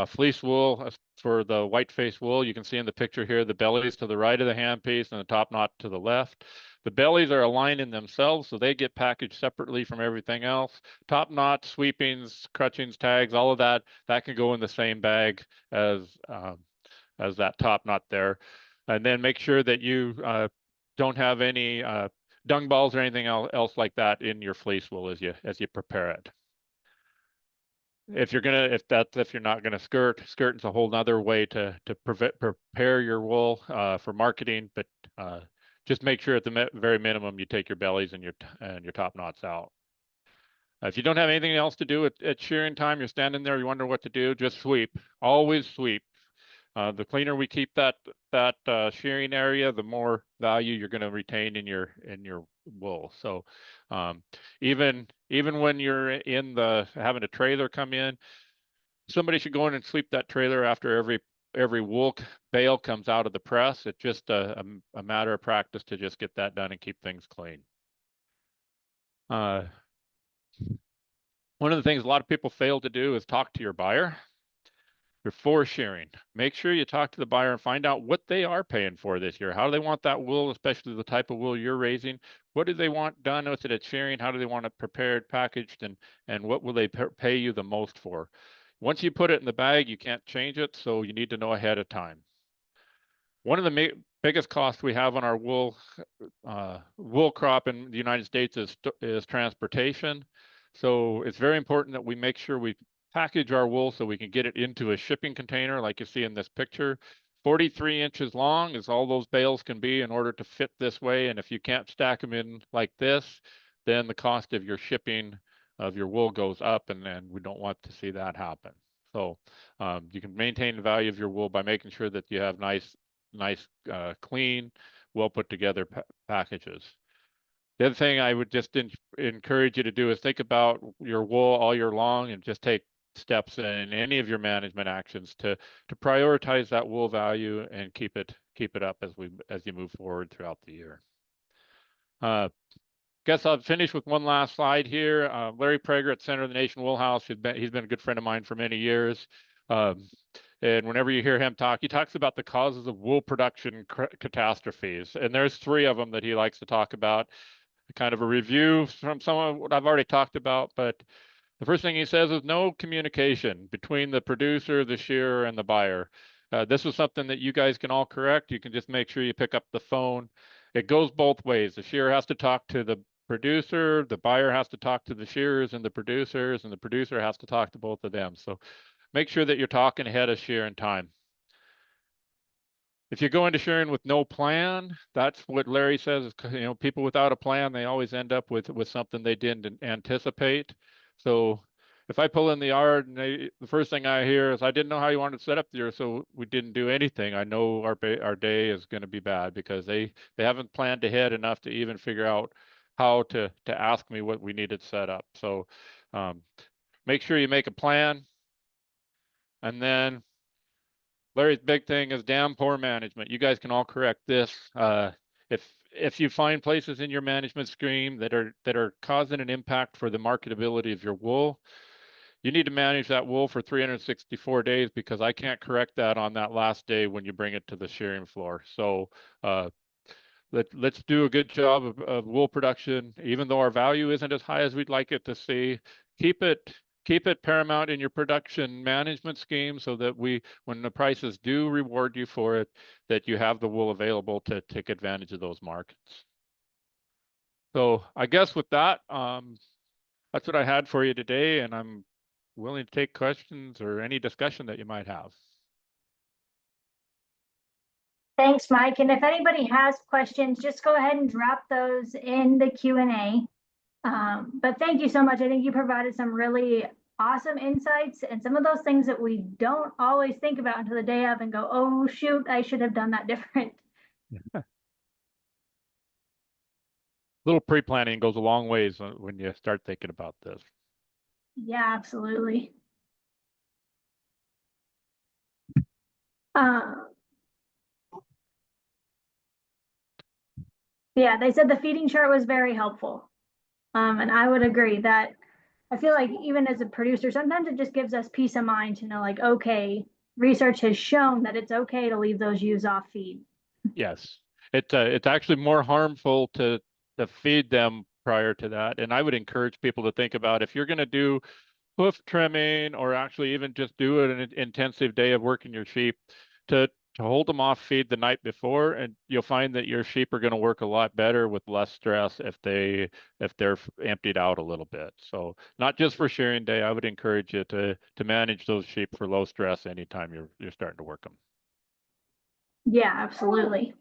fleece wool. For the white face wool, you can see in the picture here, the bellies to the right of the handpiece and the top knot to the left. The bellies are aligned in themselves, so they get packaged separately from everything else. Top knots, sweepings, crutchings, tags, all of that can go in the same bag as that top knot there. And then make sure that you don't have any dung balls or anything else like that in your fleece wool as you prepare it. If you're not gonna skirt is a whole nother way to prepare your wool for marketing, but just make sure at the very minimum you take your bellies and your top knots out. If you don't have anything else to do at shearing time, you're standing there, you wonder what to do, just sweep. Always sweep. The cleaner we keep that shearing area, the more value you're going to retain in your wool. So even when you're having a trailer come in, somebody should go in and sweep that trailer after every wool bale comes out of the press. It's just a matter of practice to just get that done and keep things clean. One of the things a lot of people fail to do is talk to your buyer before shearing. Make sure you talk to the buyer and find out what they are paying for this year. How do they want that wool, especially the type of wool you're raising? What do they want done with it at shearing? How do they want it prepared, packaged, and what will they pay you the most for? Once you put it in the bag, you can't change it, so you need to know ahead of time. One of the biggest costs we have on our wool crop in the United States is transportation. So it's very important that we make sure we package our wool so we can get it into a shipping container like you see in this picture. 43 inches long is all those bales can be in order to fit this way. And if you can't stack them in like this, then the cost of your shipping of your wool goes up, and then we don't want to see that happen. So you can maintain the value of your wool by making sure that you have nice, clean, well put together packages. The other thing I would just encourage you to do is think about your wool all year long and just take steps in any of your management actions to prioritize that wool value and keep it up as you move forward throughout the year. Guess I'll finish with one last slide here. Larry Prager at Center of the Nation Wool House, he's been a good friend of mine for many years. And whenever you hear him talk, he talks about the causes of wool production catastrophes. And there's 3 of them that he likes to talk about. Kind of a review from some of what I've already talked about, but the first thing he says is no communication between the producer, the shearer, and the buyer. This is something that you guys can all correct. You can just make sure you pick up the phone. It goes both ways. The shearer has to talk to the producer, the buyer has to talk to the shearers and the producers, and the producer has to talk to both of them. So make sure that you're talking ahead of shearing time. If you go into shearing with no plan, that's what Larry says, people without a plan, they always end up with something they didn't anticipate. So if I pull in the yard and the first thing I hear is, I didn't know how you wanted to set up the year, so we didn't do anything, I know our day is going to be bad, because they haven't planned ahead enough to even figure out how to ask me what we needed set up. So make sure you make a plan. And then Larry's big thing is damn poor management. You guys can all correct this. If you find places in your management scheme that are causing an impact for the marketability of your wool, you need to manage that wool for 364 days, because I can't correct that on that last day when you bring it to the shearing floor. So let's do a good job of wool production, even though our value isn't as high as we'd like it to see. Keep it paramount in your production management scheme, so that when the prices do reward you for it, that you have the wool available to take advantage of those markets. So I guess with that, that's what I had for you today, and I'm willing to take questions or any discussion that you might have. Thanks, Mike. And if anybody has questions, just go ahead and drop those in the Q&A. But thank you so much. I think you provided some really awesome insights, and some of those things that we don't always think about until the day of and go, oh, shoot, I should have done that different. Little pre-planning goes a long ways when you start thinking about this. Yeah, absolutely. Yeah, they said the feeding chart was very helpful. And I would agree that I feel like even as a producer, sometimes it just gives us peace of mind to know, like, okay, research has shown that it's okay to leave those ewes off feed. Yes, it's actually more harmful to feed them prior to that. And I would encourage people to think about, if you're going to do hoof trimming, or actually even just do an intensive day of working your sheep, to hold them off feed the night before, and you'll find that your sheep are going to work a lot better with less stress if they're emptied out a little bit. So not just for shearing day, I would encourage you to manage those sheep for low stress anytime you're starting to work them. Yeah, absolutely.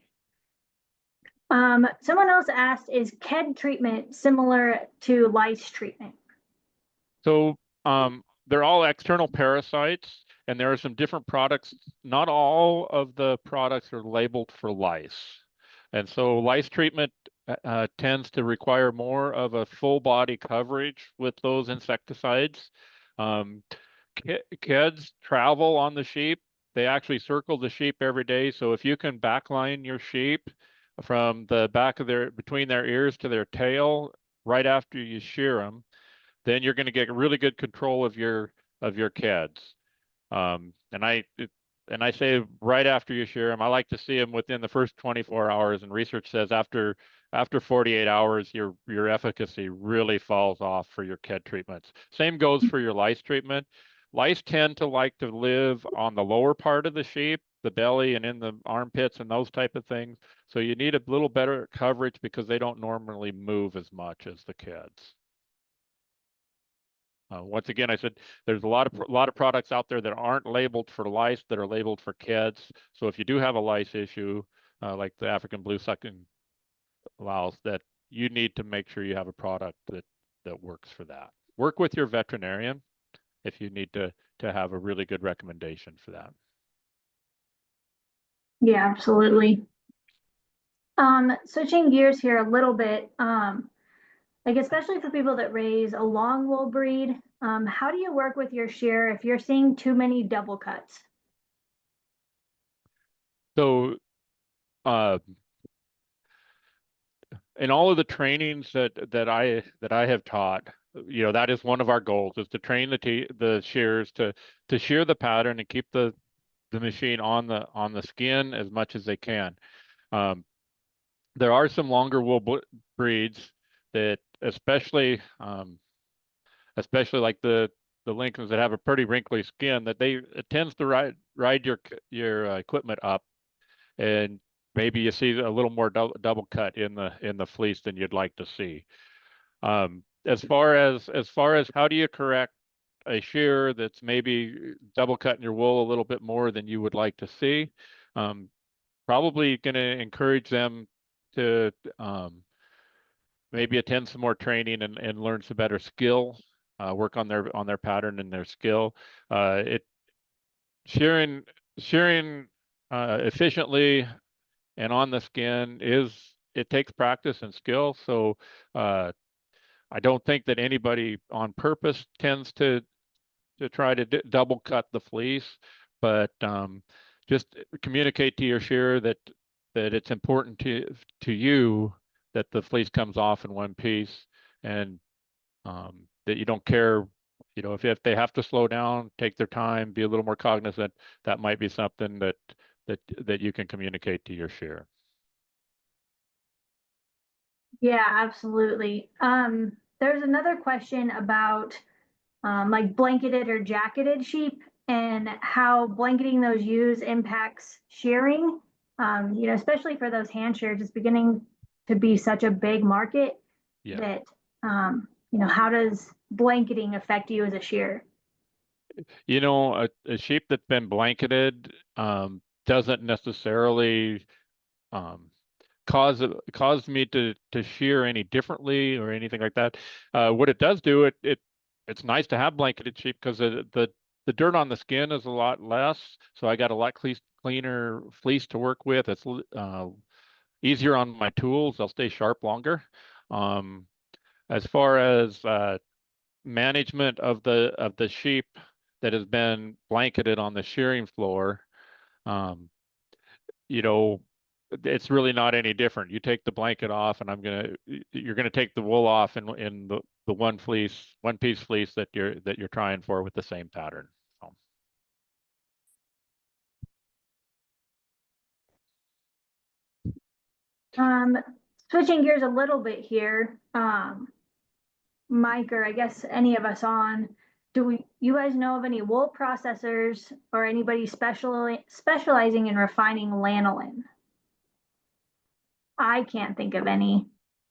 Someone else asked, is KED treatment similar to lice treatment? So they're all external parasites, and there are some different products. Not all of the products are labeled for lice. And so lice treatment tends to require more of a full body coverage with those insecticides. Kids travel on the sheep. They actually circle the sheep every day. So if you can backline your sheep from the back of between their ears to their tail right after you shear them, then you're going to get really good control of your kids. And I say right after you shear them. I like to see them within the first 24 hours. And research says after 48 hours, your efficacy really falls off for your KED treatments. Same goes for your lice treatment. Lice tend to like to live on the lower part of the sheep, the belly and in the armpits and those type of things. So you need a little better coverage, because they don't normally move as much as the KEDs. Once again, I said there's a lot of products out there that aren't labeled for lice, that are labeled for KEDs. So if you do have a lice issue, like the African blue sucking louse, that you need to make sure you have a product that works for that. Work with your veterinarian if you need to have a really good recommendation for that. Yeah, absolutely. Switching gears here a little bit, like especially for people that raise a long wool breed, how do you work with your shear if you're seeing too many double cuts? So in all of the trainings that I have taught, that is one of our goals, is to train the shearers to shear the pattern and keep the machine on the skin as much as they can. There are some longer wool breeds that, especially like the Lincolns, that have a pretty wrinkly skin, that it tends to ride your equipment up, and maybe you see a little more double cut in the fleece than you'd like to see. As far as how do you correct a shear that's maybe double cutting your wool a little bit more than you would like to see, um, probably going to encourage them to maybe attend some more training and learn some better skill, work on their pattern and their skill. It shearing efficiently and on the skin it takes practice and skill. So uh, I don't think that anybody on purpose tends to try to double cut the fleece, but just communicate to your shearer that it's important to you that the fleece comes off in one piece, and that you don't care, if they have to slow down, take their time, be a little more cognizant. That might be something that you can communicate to your shearer. Yeah, absolutely. There's another question about like blanketed or jacketed sheep and how blanketing those ewes impacts shearing. Especially for those hand shears, it's beginning to be such a big market Yeah. that, how does blanketing affect you as a shearer? A sheep that's been blanketed doesn't necessarily um, cause me to shear any differently or anything like that. What it does do, it's nice to have blanketed sheep because the dirt on the skin is a lot less, so I got a lot cleaner fleece to work with. It's easier on my tools. They'll stay sharp longer. Um, as far as management of the sheep that has been blanketed on the shearing floor, um, you know, it's really not any different. You take the blanket off, and you're gonna take the wool off in the one piece fleece that you're trying for with the same pattern. So. Um, Switching gears a little bit here, Mike, or I guess any of us on, you guys know of any wool processors or anybody specializing in refining lanolin? I can't think of any.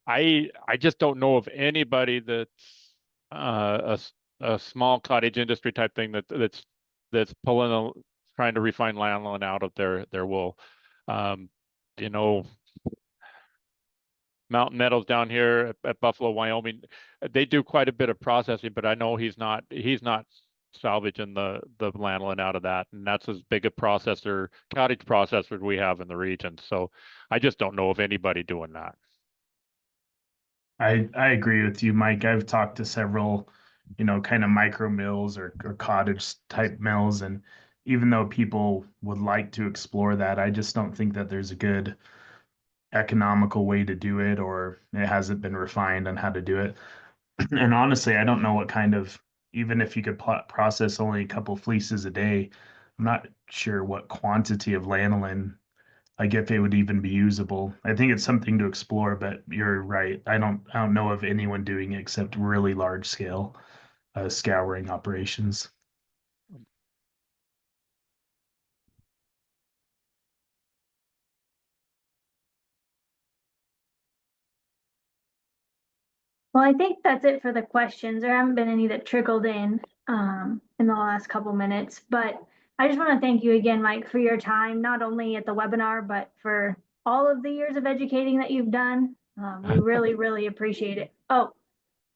I just don't know of anybody that's a small cottage industry type thing that's trying to refine lanolin out of their wool. Um, you know, Mountain Meadows down here at Buffalo, Wyoming, they do quite a bit of processing, but I know he's not salvaging the lanolin out of that, and that's as big a cottage processor we have in the region. So I just don't know of anybody doing that. I agree with you, Mike. I've talked to several, kind of micro mills or cottage type mills, and even though people would like to explore that, I just don't think that there's a good economical way to do it, or it hasn't been refined on how to do it. And honestly, I don't know what kind of, even if you could process only a couple fleeces a day, I'm not sure what quantity of lanolin, like if it would even be usable. I think it's something to explore, but you're right. I don't know of anyone doing it except really large scale scouring operations. Well, I think that's it for the questions. There haven't been any that trickled in the last couple minutes, but I just want to thank you again, Mike, for your time, not only at the webinar, but for all of the years of educating that you've done. We really, really appreciate it. Oh,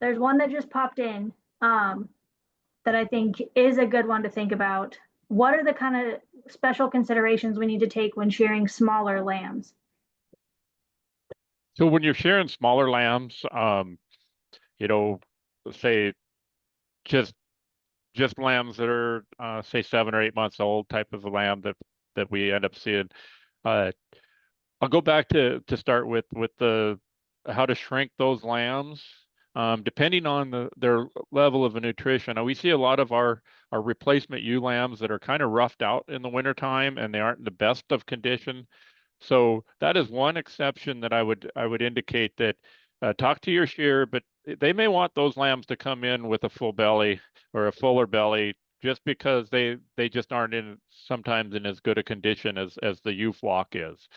there's one that just popped in that I think is a good one to think about. What are the kind of special considerations we need to take when shearing smaller lambs? So when you're sharing smaller lambs, you know, say just just lambs that are say 7 or 8 months old, type of a lamb that we end up seeing. Uh, I'll go back to start with the how to shrink those lambs. Depending on their level of nutrition. Now, we see a lot of our replacement ewe lambs that are kind of roughed out in the wintertime, and they aren't in the best of condition. So that is one exception that I would indicate that talk to your shearer, but they may want those lambs to come in with a full belly or a fuller belly, just because they just aren't in sometimes in as good a condition as the ewe flock is.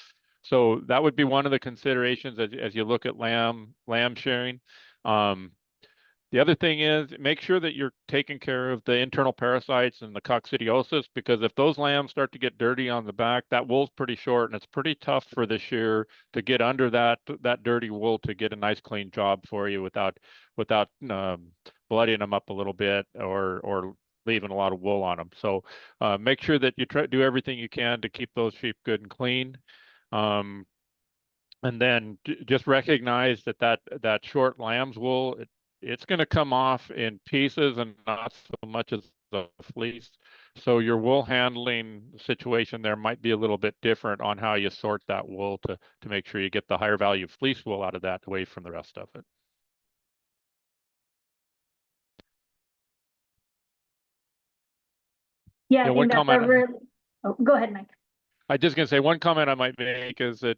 So that would be one of the considerations as you look at lamb shearing. The other thing is make sure that you're taking care of the internal parasites and the coccidiosis, because if those lambs start to get dirty on the back, that wool's pretty short and it's pretty tough for the shearer to get under that dirty wool to get a nice clean job for you without blooding them up a little bit or leaving a lot of wool on them. So make sure that you do everything you can to keep those sheep good and clean. And then just recognize that short lamb's wool, it's going to come off in pieces and not so much as the fleece. So your wool handling situation there might be a little bit different on how you sort that wool to make sure you get the higher value fleece wool out of that away from the rest of it. Yeah, I one think that's a comment. really, oh, go ahead, Mike. I just gonna say one comment I might make is that,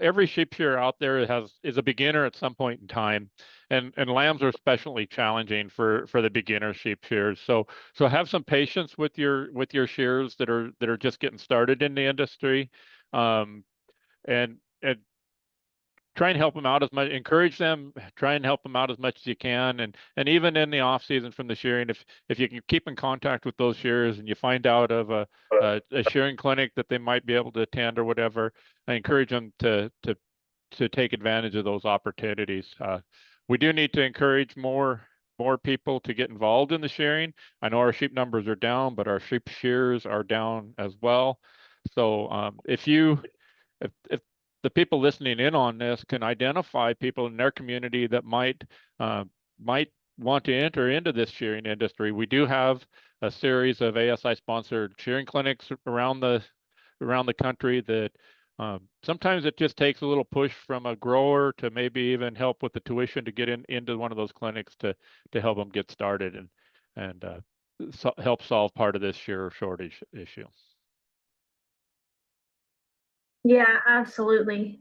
every sheep shearer out there is a beginner at some point in time, and lambs are especially challenging for the beginner sheep shearers. So have some patience with your shearers that are just getting started in the industry, and try and help them out as much, encourage them, try and help them out as much as you can. And even in the off season from the shearing, if you can keep in contact with those shearers and you find out of a shearing clinic that they might be able to attend or whatever, I encourage them to take advantage of those opportunities. We do need to encourage more people to get involved in the shearing. I know our sheep numbers are down, but our sheep shearers are down as well. So if the people listening in on this can identify people in their community that might want to enter into this shearing industry, we do have a series of ASI sponsored shearing clinics around the country that sometimes it just takes a little push from a grower to maybe even help with the tuition to get into one of those clinics to help them get started and help solve part of this shearer shortage issue. Yeah, absolutely.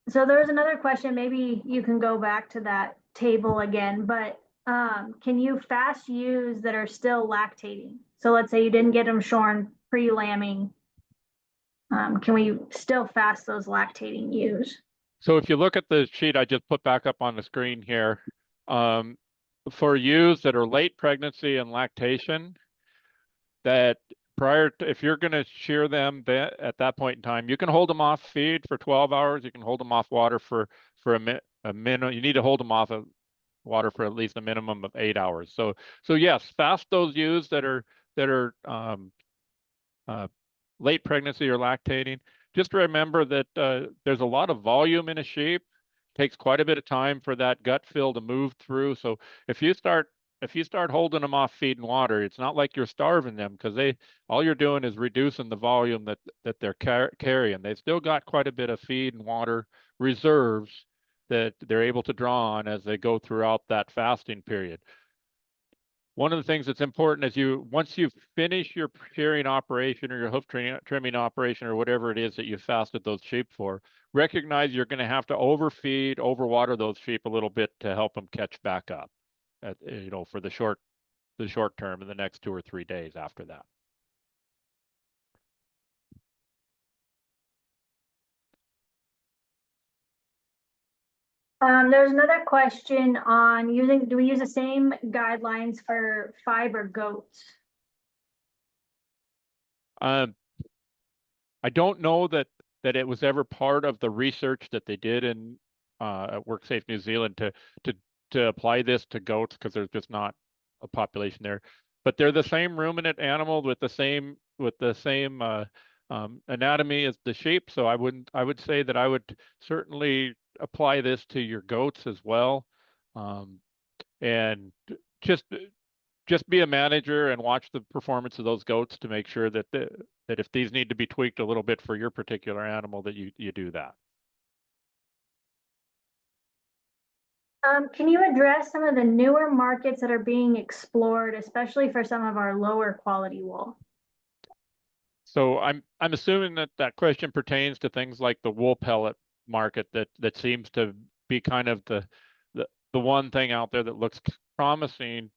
So there's another question, maybe you can go back to that table again, but can you fast ewes that are still lactating? So let's say you didn't get them shorn pre-lambing. Can we still fast those lactating ewes? So if you look at the sheet I just put back up on the screen here, for ewes that are late pregnancy and lactation, that if you're going to shear them at that point in time, you can hold them off feed for 12 hours. You can hold them off water for a minimum. You need to hold them off of water for at least a minimum of 8 hours. So yes, fast those ewes that are late pregnancy or lactating. Just remember that there's a lot of volume in a sheep. It takes quite a bit of time for that gut fill to move through. So if you start holding them off feed and water, it's not like you're starving them, because all you're doing is reducing the volume that they're carrying. They've still got quite a bit of feed and water reserves that they're able to draw on as they go throughout that fasting period. One of the things that's important is once you finish your shearing operation or your hoof trimming operation or whatever it is that you fasted those sheep for, recognize you're going to have to overfeed, overwater those sheep a little bit to help them catch back up, for the short term in the next 2 or 3 days after that. There's another question on do we use the same guidelines for fiber goats? I don't know that it was ever part of the research that they did in at WorkSafe New Zealand to apply this to goats, because there's just not a population there. But they're the same ruminant animal with the same anatomy as the sheep. So I would say that I would certainly apply this to your goats as well, and just be a manager and watch the performance of those goats to make sure that if these need to be tweaked a little bit for your particular animal, that you do that. Can you address some of the newer markets that are being explored, especially for some of our lower quality wool? So I'm assuming that question pertains to things like the wool pellet market that seems to be kind of the one thing out there that looks promising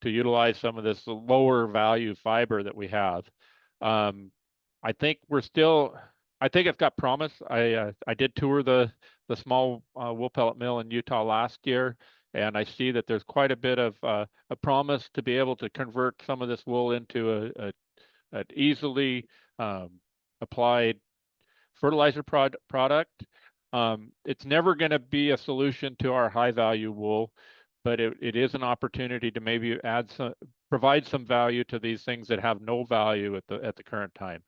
to utilize some of this lower value fiber that we have. I think it's got promise. I did tour the the small wool pellet mill in Utah last year, and I see that there's quite a bit of a promise to be able to convert some of this wool into an easily applied fertilizer product. It's never going to be a solution to our high value wool, but it is an opportunity to maybe provide some value to these things that have no value at the current time.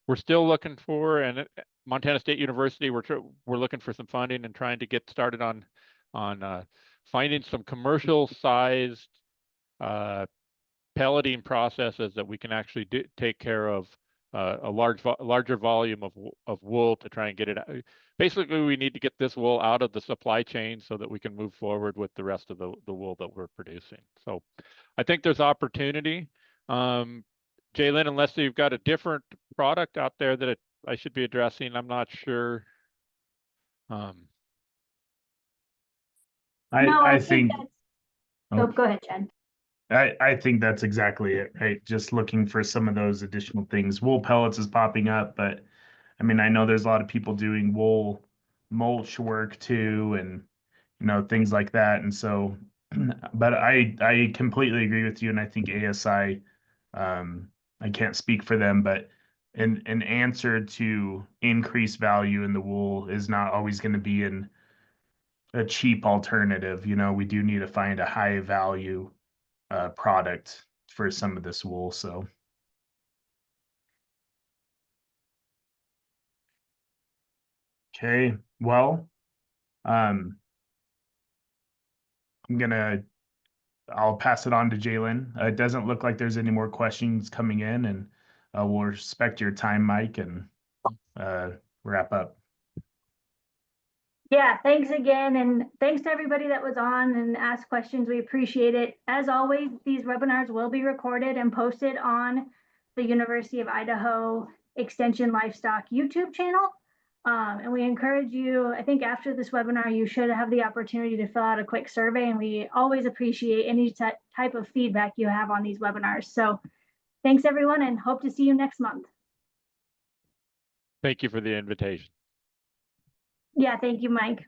We're still looking for, and at Montana State University, we're looking for some funding and trying to get started on finding some commercial sized pelleting processes that we can actually take care of a larger volume of wool to try and get it out. Basically, we need to get this wool out of the supply chain so that we can move forward with the rest of the wool that we're producing. So I think there's opportunity. Jalen, unless you've got a different product out there that I should be addressing, I'm not sure. I think that's, oh, go ahead, Jen. I think that's exactly it, right? Just looking for some of those additional things. Wool pellets is popping up, but I mean, I know there's a lot of people doing wool mulch work too, and things like that. And so, but I completely agree with you, and I think ASI, I can't speak for them, but an answer to increase value in the wool is not always going to be in a cheap alternative. We do need to find a high value product for some of this wool. So okay, well, I'll pass it on to Jalen. It doesn't look like there's any more questions coming in, and we'll respect your time, Mike, and wrap up. Yeah, thanks again. And thanks to everybody that was on and asked questions. We appreciate it. As always, these webinars will be recorded and posted on the University of Idaho Extension Livestock YouTube channel. And we encourage you, I think after this webinar, you should have the opportunity to fill out a quick survey. And we always appreciate any type of feedback you have on these webinars. So thanks everyone, and hope to see you next month. Thank you for the invitation. Yeah, thank you, Mike.